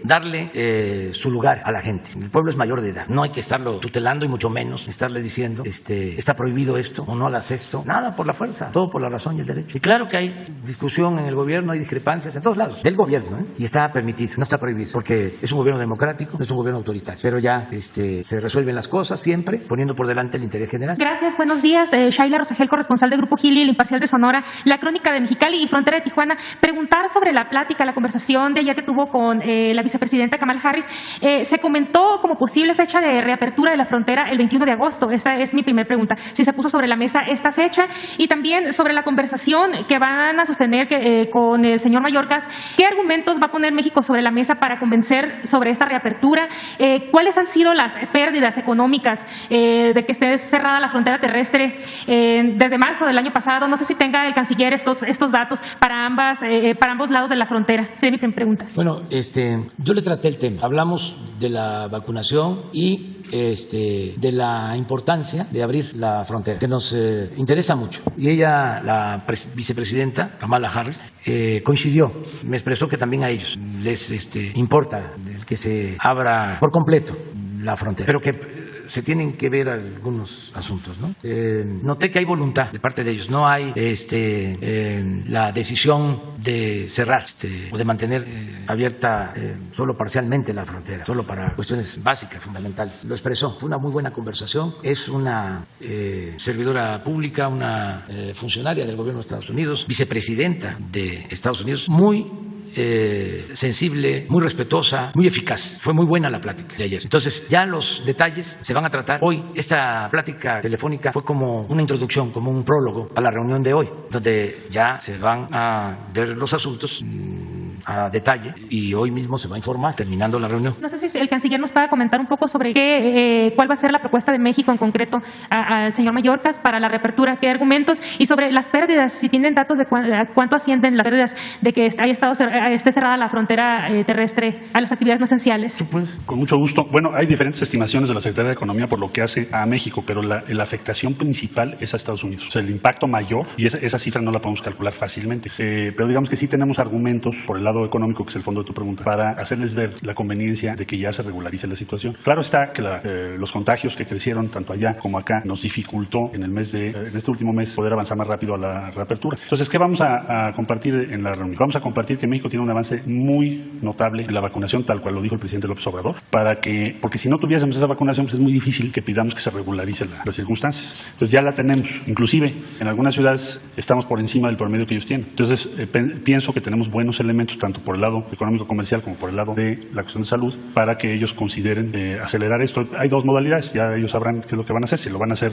darle su lugar a la gente. El pueblo es mayor de edad, no hay que estarlo tutelando y mucho menos estarle diciendo está prohibido esto o no hagas esto. Nada por la fuerza, todo por la razón y el derecho. Y claro que hay discusión en el gobierno, hay discrepancias en todos lados del gobierno, y está permitido, no está prohibido, porque es un gobierno democrático, no es un gobierno autoritario, pero ya se resuelven las cosas siempre poniendo por delante el interés general. Gracias, buenos días. Shaila Rosagel, corresponsal del Grupo Gili, El Imparcial de Sonora, La Crónica de Mexicali y Frontera de Tijuana. Preguntar sobre la plática, la conversación de ayer que tuvo con la vicepresidenta Kamala Harris. Se comentó como posible fecha de reapertura de la frontera el 21 de agosto. Esa es mi primera pregunta. Si se puso sobre la mesa esta fecha y también sobre la conversación que van a sostener con el señor Mayorkas. ¿Qué argumentos va a poner México sobre la mesa para convencer sobre esta reapertura? ¿Cuáles han sido las pérdidas económicas de que esté cerrada la frontera terrestre desde marzo del año pasado? No sé si tenga el canciller estos datos para ambos lados de la frontera. Es mi primera pregunta. Bueno, yo le traté el tema. Hablamos de la vacunación y de la importancia de abrir la frontera, que nos interesa mucho. Y ella, la vicepresidenta Kamala Harris, coincidió, me expresó que también a ellos les importa que se abra por completo la frontera, pero que se tienen que ver algunos asuntos, ¿no? Noté que hay voluntad de parte de ellos, no hay la decisión de cerrar o de mantener abierta solo parcialmente la frontera, solo para cuestiones básicas, fundamentales. Lo expresó, fue una muy buena conversación, es una servidora pública, una funcionaria del gobierno de Estados Unidos, vicepresidenta de Estados Unidos, muy sensible, muy respetuosa, muy eficaz. Fue muy buena la plática de ayer. Entonces, ya los detalles se van a tratar hoy. Esta plática telefónica fue como una introducción, como un prólogo a la reunión de hoy, donde ya se van a ver los asuntos a detalle y hoy mismo se va a informar terminando la reunión. No sé si el canciller nos pueda comentar un poco sobre cuál va a ser la propuesta de México en concreto al señor Mayorkas para la reapertura, qué argumentos, y sobre las pérdidas, si tienen datos de cuánto ascienden las pérdidas de que esté cerrada la frontera terrestre a las actividades no esenciales. Pues, con mucho gusto. Bueno, hay diferentes estimaciones de la Secretaría de Economía por lo que hace a México, pero la afectación principal es a Estados Unidos. O sea, el impacto mayor, y esa cifra no la podemos calcular fácilmente, pero digamos que sí tenemos argumentos por el lado económico, que es el fondo de tu pregunta, para hacerles ver la conveniencia de que ya se regularice la situación. Claro está que los contagios que crecieron tanto allá como acá nos dificultó en este último mes poder avanzar más rápido a la reapertura. Entonces, ¿qué vamos a compartir en la reunión? Vamos a compartir que México tiene un avance muy notable en la vacunación, tal cual lo dijo el presidente López Obrador, porque si no tuviésemos esa vacunación, pues es muy difícil que pidamos que se regularice las circunstancias. Entonces ya la tenemos. Inclusive, en algunas ciudades estamos por encima del promedio que ellos tienen. Entonces, pienso que tenemos buenos elementos, tanto por el lado económico-comercial como por el lado de la cuestión de salud, para que ellos consideren acelerar esto. Hay dos modalidades, ya ellos sabrán qué es lo que van a hacer. Si lo van a hacer,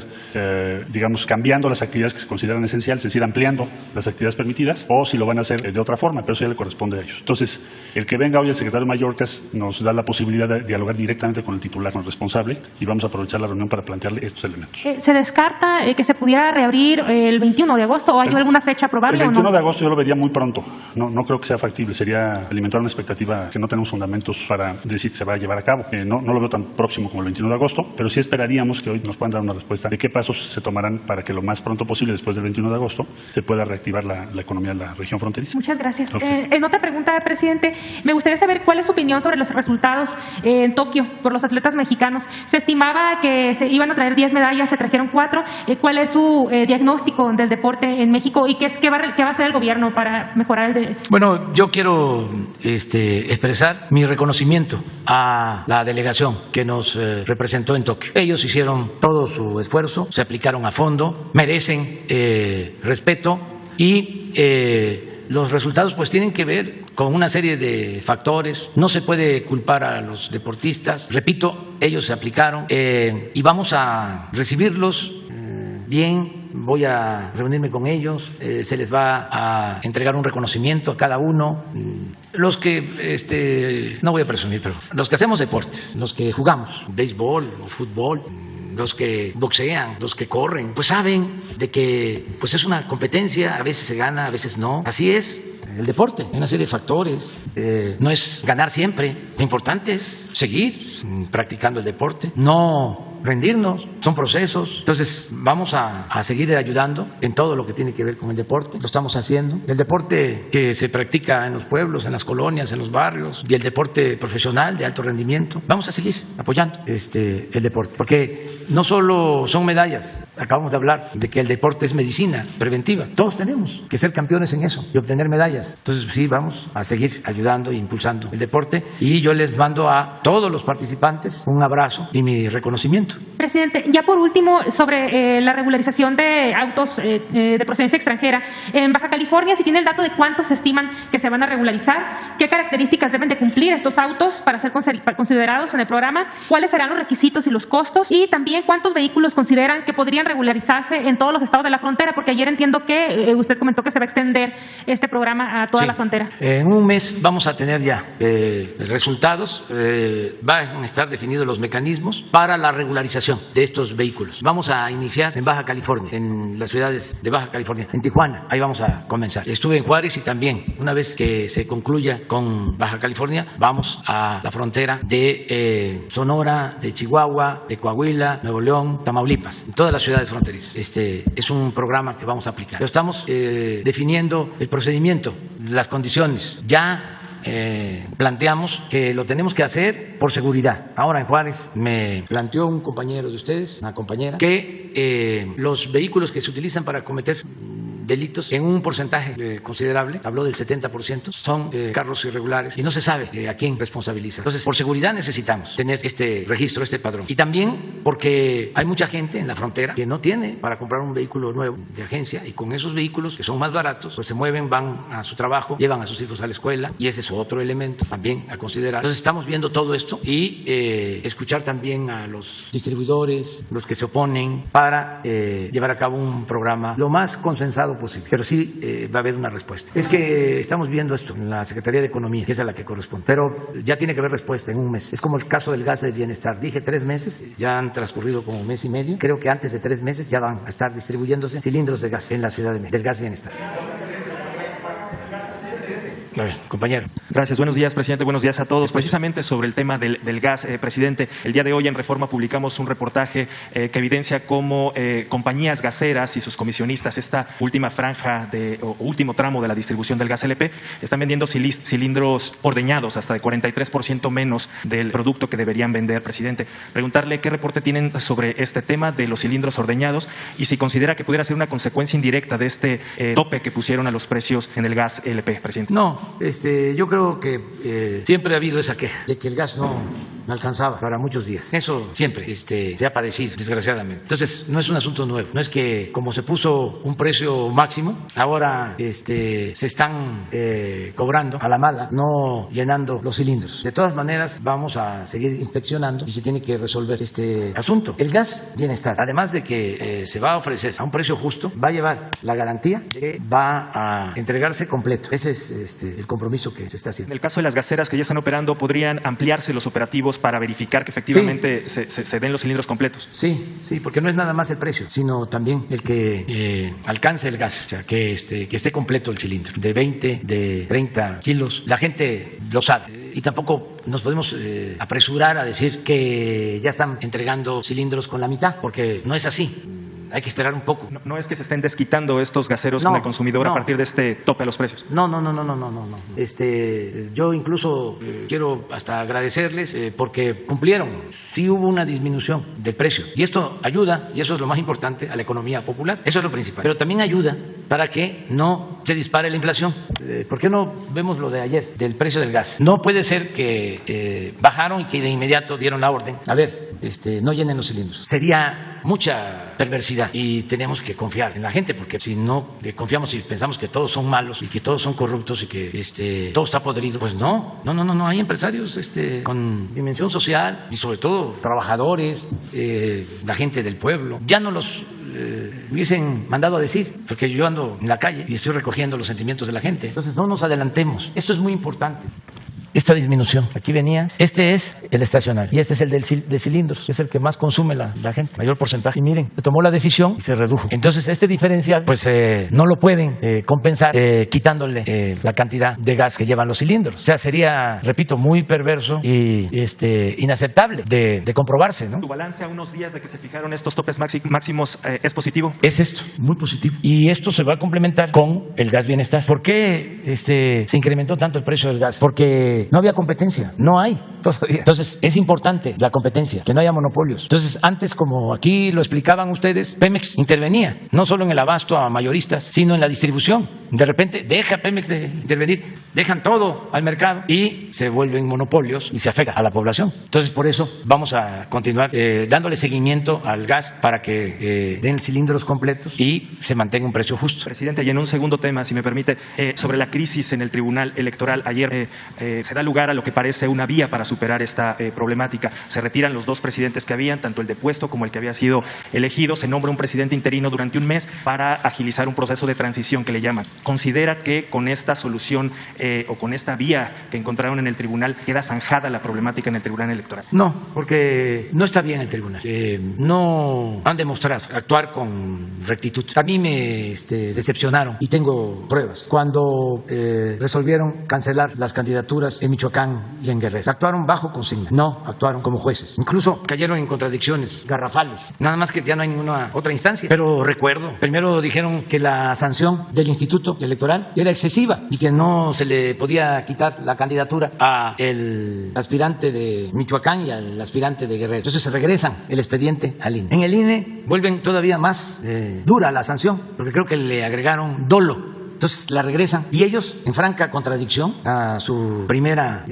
digamos, cambiando las actividades que se consideran esenciales, es decir, ampliando las actividades permitidas, o si lo van a hacer de otra forma, pero eso ya le corresponde a ellos. Entonces, el que venga hoy el secretario Mayorkas nos da la posibilidad de dialogar directamente con el titular, con el responsable, y vamos a aprovechar la reunión para plantearle estos elementos. ¿Se descarta que se pudiera reabrir el 21 de agosto o hay alguna fecha probable? El 21 de agosto yo lo vería muy pronto. No creo que sea factible. sería alimentar una expectativa que no tenemos fundamentos para decir que se va a llevar a cabo. No lo veo tan próximo como el 21 de agosto, pero sí esperaríamos que hoy nos puedan dar una respuesta de qué pasos se tomarán para que lo más pronto posible, después del 21 de agosto, se pueda reactivar la economía de la región fronteriza. Muchas gracias. En otra pregunta, presidente, me gustaría saber cuál es su opinión sobre los resultados en Tokio por los atletas mexicanos. Se estimaba que se iban a traer 10 medallas, se trajeron 4. ¿Cuál es su diagnóstico del deporte en México y qué va a hacer el gobierno para mejorar el Bueno, yo quiero expresar mi reconocimiento a la delegación que nos representó en Tokio. Ellos hicieron todo su esfuerzo, se aplicaron a fondo, merecen respeto y los resultados pues tienen que ver con una serie de factores. No se puede culpar a los deportistas. Repito, ellos se aplicaron y vamos a recibirlos bien. Voy a reunirme con ellos, se les va a entregar un reconocimiento a cada uno. Los que, no voy a presumir, pero los que hacemos deportes, los que jugamos béisbol o fútbol, los que boxean, los que corren, pues saben de que pues es una competencia, a veces se gana, a veces no. Así es el deporte, hay una serie de factores. No es ganar siempre, lo importante es seguir practicando el deporte, no rendirnos, son procesos. Entonces vamos a seguir ayudando en todo lo que tiene que ver con el deporte, lo estamos haciendo. El deporte que se practica en los pueblos, en las colonias, en los barrios, y el deporte profesional de alto rendimiento, vamos a seguir apoyando el deporte, porque no solo son medallas, acabamos de hablar de que el deporte es medicina preventiva, todos tenemos que ser campeones en eso y obtener medallas. Entonces sí, vamos a seguir ayudando e impulsando el deporte, y yo les mando a todos los participantes un abrazo y mi reconocimiento. Presidente, ya por último, sobre la regularización de autos de procedencia extranjera, en Baja California, si tiene el dato de cuántos se estiman que se van a regularizar, qué características deben de cumplir estos autos para ser considerados en el programa, cuáles serán los requisitos y los costos, y también cuántos vehículos consideran que podrían regularizarse en todos los estados de la frontera, porque ayer entiendo que usted comentó que se va a extender este programa a toda la frontera. En un mes vamos a tener ya resultados, van a estar definidos los mecanismos para la regularización de estos vehículos. Vamos a iniciar en Baja California, en las ciudades de Baja California, en Tijuana, ahí vamos a comenzar. Estuve en Juárez y también, una vez que se concluya con Baja California, vamos a la frontera de Sonora, de Chihuahua, de Coahuila, Nuevo León, Tamaulipas, en todas las ciudades fronterizas. Es un programa que vamos a aplicar. Pero estamos definiendo el procedimiento, las condiciones. Ya planteamos que lo tenemos que hacer por seguridad. Ahora en Juárez me planteó un compañero de ustedes, una compañera, que los vehículos que se utilizan para cometer delitos en un porcentaje considerable, habló del 70%, son carros irregulares y no se sabe a quién responsabiliza. Entonces, por seguridad necesitamos tener este registro, este padrón. Y también porque hay mucha gente en la frontera que no tiene para comprar un vehículo nuevo de agencia, y con esos vehículos que son más baratos, pues se mueven, van a su trabajo, llevan a sus hijos a la escuela, y ese es otro elemento también a considerar. Entonces estamos viendo todo esto y escuchar también a los distribuidores, los que se oponen, para llevar a cabo un programa lo más consensado posible. Pero sí va a haber una respuesta. Es que estamos viendo esto en la Secretaría de Economía, que es a la que corresponde, pero ya tiene que haber respuesta en un mes. Es como el caso del gas de bienestar. Dije 3 meses, ya han transcurrido como 1 mes y medio. Creo que antes de 3 meses ya van a estar distribuyéndose cilindros de gas en la Ciudad de México, del gas bienestar. A ver, compañero. Gracias. Buenos días, presidente. Buenos días a todos. Precisamente sobre el tema del gas, presidente, el día de hoy en Reforma publicamos un reportaje que evidencia cómo compañías gaseras y sus comisionistas, esta última franja o último tramo de la distribución del gas LP, están vendiendo cilindros ordeñados hasta de 43% menos del producto que deberían vender, presidente. Preguntarle qué reporte tienen sobre este tema de los cilindros ordeñados y si considera que pudiera ser una consecuencia indirecta de este tope que pusieron a los precios en el gas LP, presidente. No. Yo creo que siempre ha habido esa queja de que el gas no alcanzaba para muchos días. Eso siempre se ha padecido, desgraciadamente. Entonces, no es un asunto nuevo. No es que como se puso un precio máximo, ahora se están cobrando a la mala, no llenando los cilindros. De todas maneras, vamos a seguir inspeccionando y se tiene que resolver este asunto. El gas bienestar, además de que se va a ofrecer a un precio justo, va a llevar la garantía de que va a entregarse completo. Ese es el compromiso que se está haciendo. En el caso de las gaseras que ya están operando, ¿podrían ampliarse los operativos operativos para verificar que efectivamente se den los cilindros completos. Sí, porque no es nada más el precio, sino también el que alcance el gas, o sea, que esté completo el cilindro, de 20, de 30 kilos. La gente lo sabe. Y tampoco nos podemos apresurar a decir que ya están entregando cilindros con la mitad, porque no es así. Hay que esperar un poco. No es que se estén desquitando estos gaseros con el consumidor a partir de este tope a los precios. No. Yo incluso quiero hasta agradecerles porque cumplieron. Sí hubo una disminución del precio. Y esto ayuda, y eso es lo más importante, a la economía popular. Eso es lo principal. Pero también ayuda para que no se dispare la inflación. ¿Por qué no vemos lo de ayer, del precio del gas? No puede ser que bajaron y que de inmediato dieron la orden. A ver, no llenen los cilindros. Sería mucha perversidad y tenemos que confiar en la gente, porque si no confiamos y pensamos que todos son malos y que todos son corruptos y que todo está podrido, pues no. Hay empresarios con dimensión social y sobre todo trabajadores, la gente del pueblo. Ya no los hubiesen mandado a decir, porque yo ando en la calle y estoy recogiendo los sentimientos de la gente. Entonces no nos adelantemos. Esto es muy importante. Esta disminución, aquí venía, este es el estacionario y este es el de cilindros, que es el que más consume la gente, mayor porcentaje. Y miren, se tomó la decisión y se redujo. Entonces este diferencial, pues no lo pueden compensar quitándole la cantidad de gas que llevan los cilindros. O sea, sería, repito, muy perverso y inaceptable de comprobarse, ¿no? ¿Tu balance a unos días de que se fijaron estos topes máximos es positivo? Es esto, muy positivo. Y esto se va a complementar con el gas bienestar. ¿Por qué se incrementó tanto el precio del gas? Porque no había competencia, no hay todavía. Entonces es importante la competencia, que no haya monopolios. Entonces antes, como aquí lo explicaban ustedes, Pemex intervenía, no solo en el abasto a mayoristas, sino en la distribución. De repente deja Pemex de intervenir, dejan todo al mercado y se vuelven monopolios y se afecta a la población. Entonces por eso vamos a continuar dándole seguimiento al gas para que den cilindros completos y se mantenga un precio justo. Presidente, y en un segundo tema, si me permite, sobre la crisis en el Tribunal Electoral. Ayer se da lugar a lo que parece una vía para superar esta problemática. Se retiran los dos presidentes que habían, tanto el depuesto como el que había sido elegido. Se nombra un presidente interino durante un mes para agilizar un proceso de transición que le llaman. ¿Considera que con esta solución o con esta vía que encontraron en el tribunal queda zanjada la problemática en el Tribunal Electoral? No, porque no está bien el tribunal. No han demostrado actuar con rectitud. A mí me decepcionaron y tengo pruebas. Cuando resolvieron cancelar las candidaturas en Michoacán y en Guerrero, actuaron bajo consigna, no actuaron como jueces. Incluso cayeron en contradicciones garrafales. Nada más que ya no hay ninguna otra instancia. Pero recuerdo, primero dijeron que la sanción del Instituto Electoral era excesiva y que no se le podía quitar la candidatura al aspirante de Michoacán y al aspirante de Guerrero. Entonces se regresan el expediente al INE. En el INE vuelven todavía más dura la sanción, porque creo que le agregaron dolo. Entonces la regresan y ellos, en franca contradicción a su primera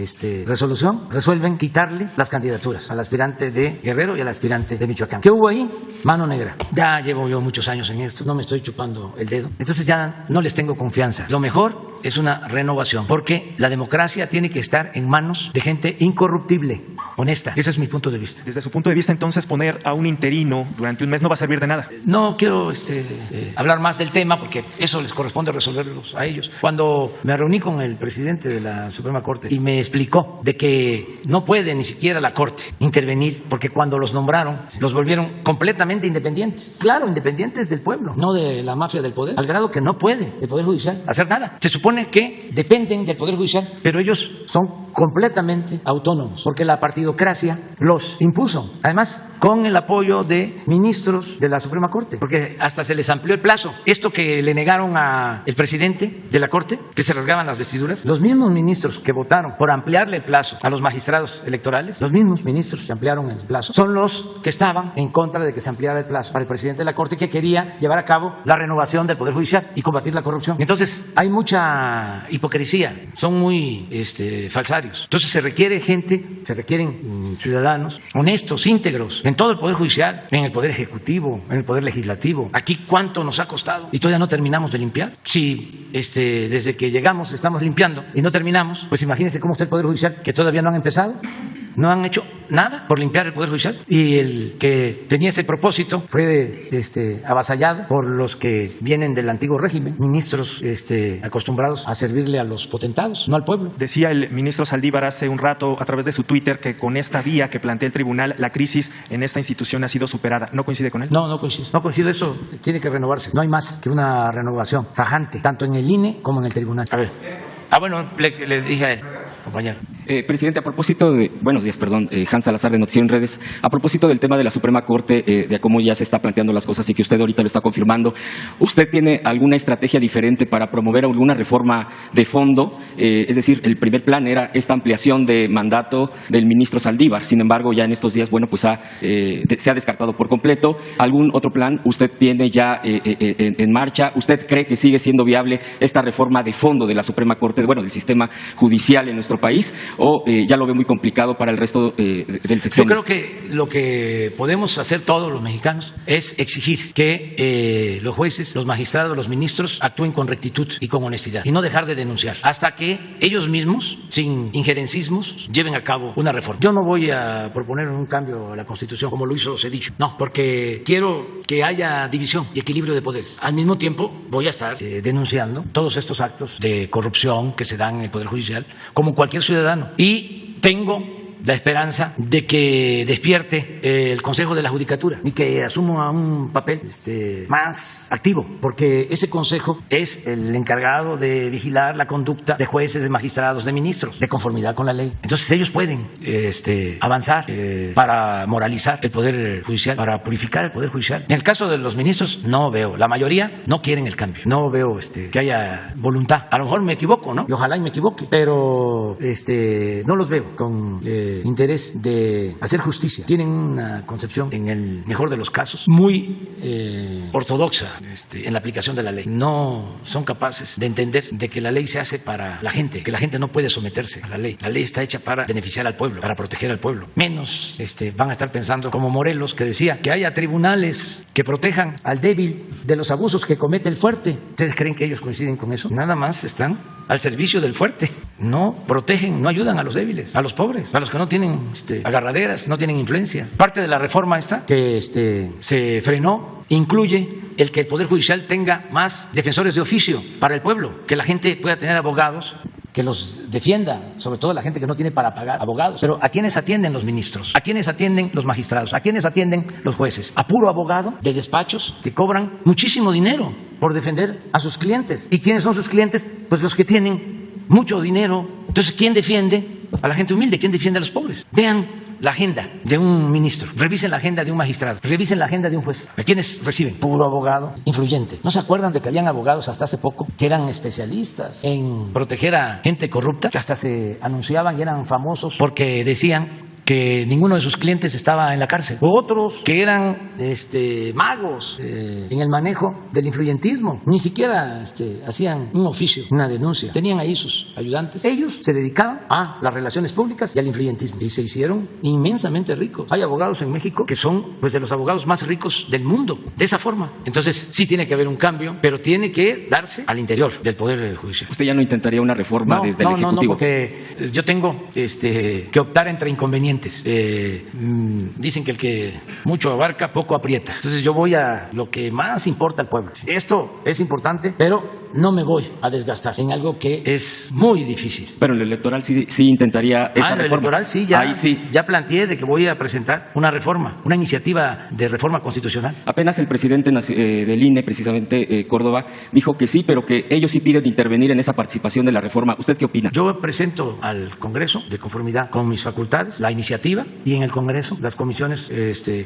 resolución, resuelven quitarle las candidaturas al aspirante de Guerrero y al aspirante de Michoacán. ¿Qué hubo ahí? Mano negra. Ya llevo yo muchos años en esto, no me estoy chupando el dedo. Entonces ya no les tengo confianza. Lo mejor es una renovación, porque la democracia tiene que estar en manos de gente incorruptible, honesta. Ese es mi punto de vista. Desde su punto de vista, entonces, poner a un interino durante un mes no va a servir de nada. No quiero hablar más del tema, porque eso les corresponde resolverlos a ellos. Cuando me reuní con el presidente de la Suprema Corte y me explicó de que no puede ni siquiera la Corte intervenir, porque cuando los nombraron los volvieron completamente independientes. Claro, independientes del pueblo, no de la mafia del poder, al grado que no puede el Poder Judicial hacer nada. Se supone que dependen del Poder Judicial, pero ellos son completamente autónomos, porque la partidocracia los impuso, además con el apoyo de ministros de la Suprema Corte, porque hasta se les amplió el plazo. Esto que le negaron al presidente de la Corte, que se rasgaban las vestiduras, los mismos ministros que votaron por ampliarle el plazo a los magistrados electorales, los mismos ministros que ampliaron el plazo, son los que estaban en contra de que se ampliara el plazo para el presidente de la Corte, que quería llevar a cabo la renovación del Poder Judicial y combatir la corrupción. Entonces hay mucha hipocresía, son muy falsarios. Entonces se requiere gente, se requieren ciudadanos honestos, íntegros, en todo el Poder Judicial, en el Poder Ejecutivo, en el Poder Legislativo. Aquí cuánto nos ha costado y todavía no terminamos de limpiar. Si desde que llegamos estamos limpiando y no terminamos, pues imagínense cómo está el Poder Judicial, que todavía no han empezado. no han hecho nada por limpiar el Poder Judicial, y el que tenía ese propósito fue avasallado por los que vienen del antiguo régimen, ministros acostumbrados a servirle a los potentados, no al pueblo. Decía el ministro Saldívar hace un rato a través de su Twitter que con esta vía que plantea el tribunal, la crisis en esta institución ha sido superada. ¿No coincide con él? No coincido. No coincido, eso tiene que renovarse. No hay más que una renovación tajante, tanto en el INE como en el tribunal. A ver. Bueno, le dije a él, compañero. Presidente, a propósito de... Buenos días, perdón, Hans Salazar de Noticiero en Redes. A propósito del tema de la Suprema Corte, de cómo ya se está planteando las cosas y que usted ahorita lo está confirmando, ¿usted tiene alguna estrategia diferente para promover alguna reforma de fondo? Es decir, el primer plan era esta ampliación de mandato del ministro Saldívar. Sin embargo, ya en estos días, bueno, pues se ha descartado por completo. ¿Algún otro plan usted tiene ya en marcha? ¿Usted cree que sigue siendo viable esta reforma de fondo de la Suprema Corte, del sistema judicial en nuestro país? ¿O ya lo ve muy complicado para el resto del sexenio? Yo creo que lo que podemos hacer todos los mexicanos es exigir que los jueces, los magistrados, los ministros actúen con rectitud y con honestidad y no dejar de denunciar hasta que ellos mismos, sin injerencismos, lleven a cabo una reforma. Yo no voy a proponer un cambio a la Constitución como lo hizo Zedillo, no, porque quiero que haya división y equilibrio de poderes. Al mismo tiempo voy a estar denunciando todos estos actos de corrupción que se dan en el Poder Judicial, como cualquier ciudadano. Y tengo la esperanza de que despierte el Consejo de la Judicatura y que asuma un papel más activo, porque ese consejo es el encargado de vigilar la conducta de jueces, de magistrados, de ministros, de conformidad con la ley. Entonces ellos pueden avanzar para moralizar el Poder Judicial, para purificar el Poder Judicial. En el caso de los ministros no veo, la mayoría no quieren el cambio, no veo que haya voluntad. A lo mejor me equivoco, ¿no? Y ojalá y me equivoque, pero no los veo con interés de hacer justicia. Tienen una concepción, en el mejor de los casos, muy ortodoxa en la aplicación de la ley. No son capaces de entender de que la ley se hace para la gente, que la gente no puede someterse a la ley. La ley está hecha para beneficiar al pueblo, para proteger al pueblo. Menos van a estar pensando como Morelos, que decía que haya tribunales que protejan al débil de los abusos que comete el fuerte. ¿Ustedes creen que ellos coinciden con eso? Nada más están al servicio del fuerte. No protegen, no ayudan a los débiles, a los pobres, a los que no tienen agarraderas, no tienen influencia. Parte de la reforma esta que se frenó incluye el que el Poder Judicial tenga más defensores de oficio para el pueblo, que la gente pueda tener abogados que los defienda, sobre todo la gente que no tiene para pagar abogados. Pero ¿a quiénes atienden los ministros? ¿A quiénes atienden los magistrados? ¿A quiénes atienden los jueces? A puro abogado de despachos que cobran muchísimo dinero por defender a sus clientes. ¿Y quiénes son sus clientes? Pues los que tienen mucho dinero. Entonces, ¿quién defiende a la gente humilde? ¿Quién defiende a los pobres? Vean la agenda de un ministro, revisen la agenda de un magistrado, revisen la agenda de un juez. ¿A quiénes reciben? Puro abogado influyente. ¿No se acuerdan de que habían abogados hasta hace poco que eran especialistas en proteger a gente corrupta? Que hasta se anunciaban y eran famosos porque decían que ninguno de sus clientes estaba en la cárcel. O otros que eran magos en el manejo del influyentismo. Ni siquiera hacían un oficio, una denuncia. Tenían ahí sus ayudantes. Ellos se dedicaban a las relaciones públicas y al influyentismo. Y se hicieron inmensamente ricos. Hay abogados en México que son de los abogados más ricos del mundo. De esa forma. Entonces sí tiene que haber un cambio, pero tiene que darse al interior del Poder Judicial. ¿Usted ya no intentaría una reforma desde el Ejecutivo? No, porque yo tengo que optar entre inconvenientes. Dicen que el que mucho abarca, poco aprieta. Entonces yo voy a lo que más importa al pueblo. Esto es importante, pero no me voy a desgastar en algo que es muy difícil. Pero en el electoral sí intentaría esa reforma. En el electoral sí, ya planteé de que voy a presentar una reforma, una iniciativa de reforma constitucional. Apenas el presidente del INE, precisamente Córdoba, dijo que sí, pero que ellos sí piden intervenir en esa participación de la reforma. ¿Usted qué opina? Yo presento al Congreso, de conformidad con mis facultades, la iniciativa, y en el Congreso las comisiones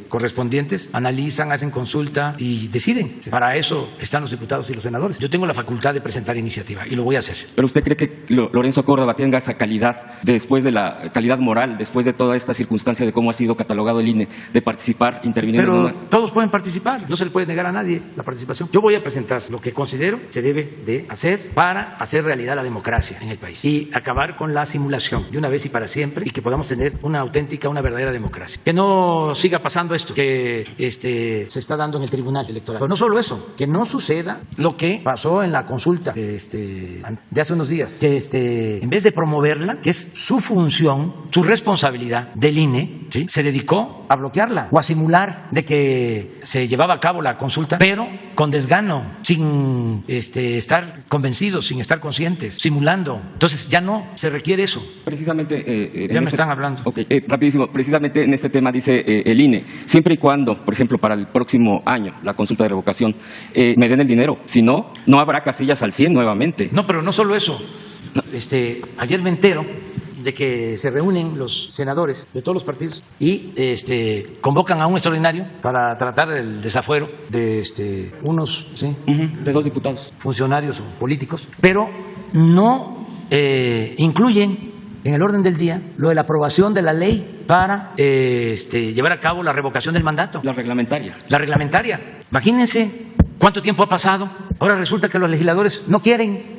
correspondientes analizan, hacen consulta y deciden. Para eso están los diputados y los senadores. Yo tengo la facultad de presentar iniciativa y lo voy a hacer. ¿Pero usted cree que Lorenzo Córdoba tenga esa calidad, después de la calidad moral, después de toda esta circunstancia de cómo ha sido catalogado el INE, de participar, intervenir? Pero todos pueden participar, no se le puede negar a nadie la participación. Yo voy a presentar lo que considero se debe de hacer para hacer realidad la democracia en el país y acabar con la simulación de una vez y para siempre, y que podamos tener una auténtica, una verdadera democracia. Que no siga pasando esto que se está dando en el Tribunal Electoral. Pero no solo eso, que no suceda lo que pasó en la consulta de hace unos días, que en vez de promoverla, que es su función, su responsabilidad del INE, ¿sí?, se dedicó a bloquearla o a simular de que se llevaba a cabo la consulta, pero con desgano, sin estar convencidos, sin estar conscientes, simulando. Entonces ya no se requiere eso. Precisamente ya me están hablando. Okay, rapidísimo. Precisamente en este tema dice el INE, siempre y cuando, por ejemplo, para el próximo año, la consulta de revocación, me den el dinero. Si no, no habrá casillas al 100 nuevamente. No, pero no solo eso. Ayer me entero de que se reúnen los senadores de todos los partidos y convocan a un extraordinario para tratar el desafuero de unos de 2 diputados, funcionarios o políticos, pero no incluyen en el orden del día lo de la aprobación de la ley para llevar a cabo la revocación del mandato. La reglamentaria. La reglamentaria. Imagínense cuánto tiempo ha pasado. Ahora resulta que los legisladores no quieren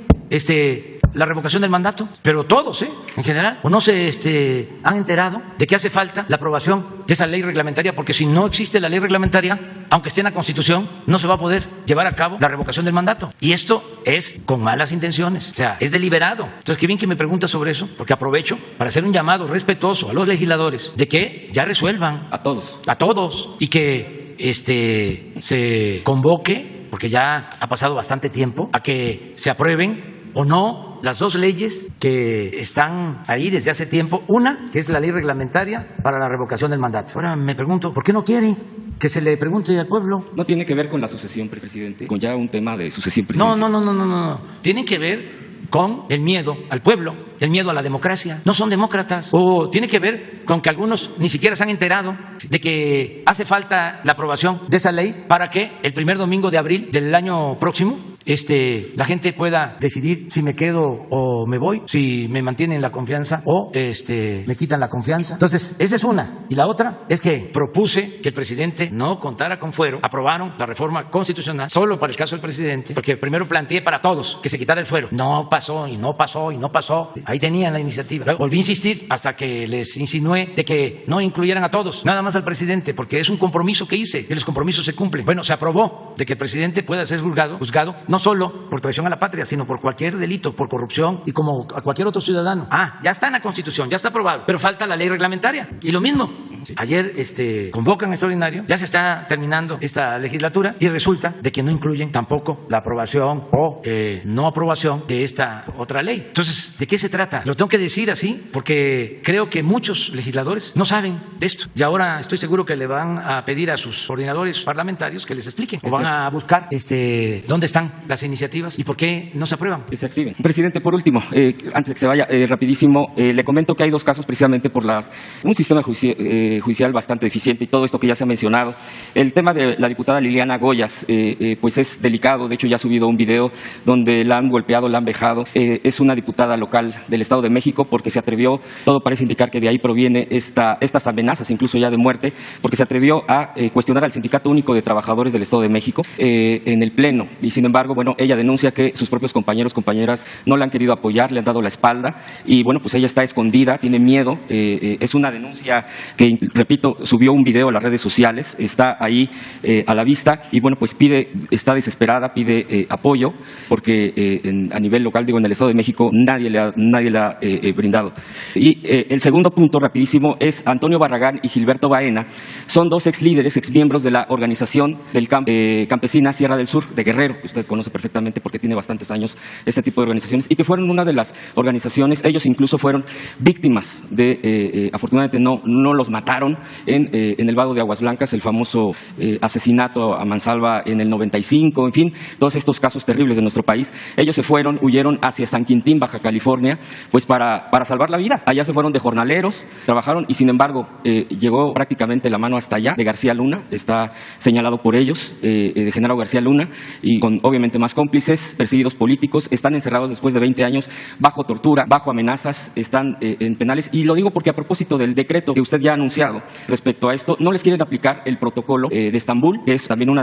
la revocación del mandato, pero todos, en general, o no se han enterado de que hace falta la aprobación de esa ley reglamentaria, porque si no existe la ley reglamentaria, aunque esté en la Constitución, no se va a poder llevar a cabo la revocación del mandato. Y esto es con malas intenciones, o sea, es deliberado. Entonces, qué bien que me pregunta sobre eso, porque aprovecho para hacer un llamado respetuoso a los legisladores de que ya resuelvan. A todos, y que se convoque, porque ya ha pasado bastante tiempo, a que se aprueben o no las 2 leyes que están ahí desde hace tiempo. Una, que es la ley reglamentaria para la revocación del mandato. Ahora me pregunto, ¿por qué no quieren que se le pregunte al pueblo? No tiene que ver con la sucesión, presidente, con ya un tema de sucesión presidencial. No. Tienen que ver con el miedo al pueblo, el miedo a la democracia. No son demócratas. O tiene que ver con que algunos ni siquiera se han enterado de que hace falta la aprobación de esa ley para que el primer domingo de abril del año próximo la gente pueda decidir si me quedo o me voy, si me mantienen la confianza o me quitan la confianza. Entonces, esa es una. Y la otra es que propuse que el presidente no contara con fuero. Aprobaron la reforma constitucional solo para el caso del presidente, porque primero planteé para todos que se quitara el fuero. No pasó, y no pasó, y no pasó. Ahí tenían la iniciativa. Luego volví a insistir hasta que les insinué de que no incluyeran a todos, nada más al presidente, porque es un compromiso que hice y los compromisos se cumplen. Bueno, se aprobó de que el presidente pueda ser juzgado no solo por traición a la patria, sino por cualquier delito, por corrupción y como a cualquier otro ciudadano. Ya está en la Constitución, ya está aprobado, pero falta la ley reglamentaria. Y lo mismo, ayer convocan extraordinario, ya se está terminando esta legislatura y resulta de que no incluyen tampoco la aprobación o no aprobación de esta otra ley. Entonces, ¿de qué se trata? Lo tengo que decir así porque creo que muchos legisladores no saben de esto y ahora estoy seguro que le van a pedir a sus coordinadores parlamentarios que les expliquen o van a buscar dónde están las iniciativas y por qué no se aprueban. Que se activen. Presidente, por último, antes de que se vaya, rapidísimo, le comento que hay 2 casos precisamente por un sistema judicial bastante deficiente y todo esto que ya se ha mencionado. El tema de la diputada Liliana Goyas, pues es delicado. De hecho, ya ha subido un video donde la han golpeado, la han vejado. Es una diputada local del Estado de México porque se atrevió, todo parece indicar que de ahí proviene estas amenazas, incluso ya de muerte, porque se atrevió a cuestionar al Sindicato Único de Trabajadores del Estado de México en el Pleno. Y sin embargo, bueno, ella denuncia que sus propios compañeras no la han querido apoyar, le han dado la espalda y bueno, pues ella está escondida, tiene miedo. Es una denuncia que, repito, subió un video a las redes sociales, está ahí a la vista y bueno, pues está desesperada, pide apoyo porque a nivel local, digo, en el Estado de México nadie le ha brindado. Y el segundo punto, rapidísimo, es Antonio Barragán y Gilberto Baena. Son 2 exlíderes, exmiembros de la organización del campesina Sierra del Sur de Guerrero, que usted conoce perfectamente porque tiene bastantes años este tipo de organizaciones, y que fueron una de las organizaciones, ellos incluso fueron víctimas afortunadamente no los mataron en el vado de Aguas Blancas, el famoso asesinato a mansalva en el 95, en fin, todos estos casos terribles de nuestro país. Ellos huyeron hacia San Quintín, Baja California, pues para salvar la vida. Allá se fueron de jornaleros, trabajaron y sin embargo llegó prácticamente la mano hasta allá de García Luna, está señalado por ellos, de Genaro García Luna, y con obviamente más cómplices, perseguidos políticos, están encerrados después de 20 años bajo tortura, bajo amenazas, están en penales. Y lo digo porque a propósito del decreto que usted ya ha anunciado respecto a esto, no les quieren aplicar el protocolo de Estambul, que es también uno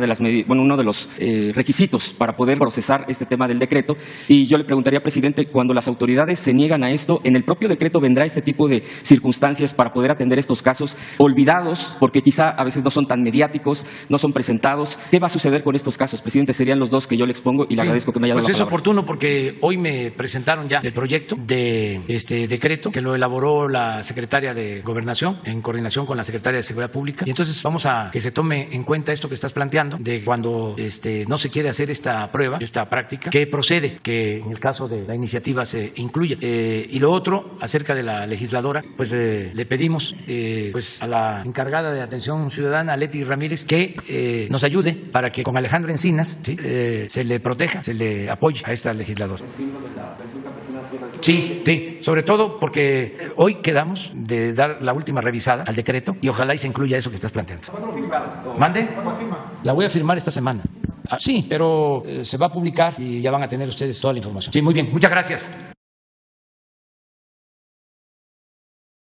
de los requisitos para poder procesar este tema del decreto. Y yo le preguntaría, presidente, cuando las autoridades se niegan a esto, en el propio decreto vendrá este tipo de circunstancias para poder atender estos casos olvidados, porque quizá a veces no son tan mediáticos, no son presentados. ¿Qué va a suceder con estos casos, presidente? Serían los 2 que yo le expongo y le agradezco que me haya dado pues la es palabra. oportuno porque hoy me presentaron ya el proyecto de este decreto que lo elaboró la secretaria de Gobernación en coordinación con la secretaria de Seguridad Pública, y entonces vamos a que se tome en cuenta esto que estás planteando de cuando no se quiere hacer esta prueba, esta práctica, que procede que en el caso de la iniciativa se incluya. Y lo otro, acerca de la legisladora, pues le pedimos pues a la encargada de atención ciudadana, Leti Ramírez, que nos ayude para que con Alejandro Encinas, ¿sí? Se le proteja, se le apoye a esta legisladora. Sí, sobre todo porque hoy quedamos de dar la última revisada al decreto y ojalá y se incluya eso que estás planteando. ¿Mande? La voy a firmar esta semana. Sí, pero se va a publicar y ya van a tener ustedes toda la información. Sí, muy bien. Muchas gracias.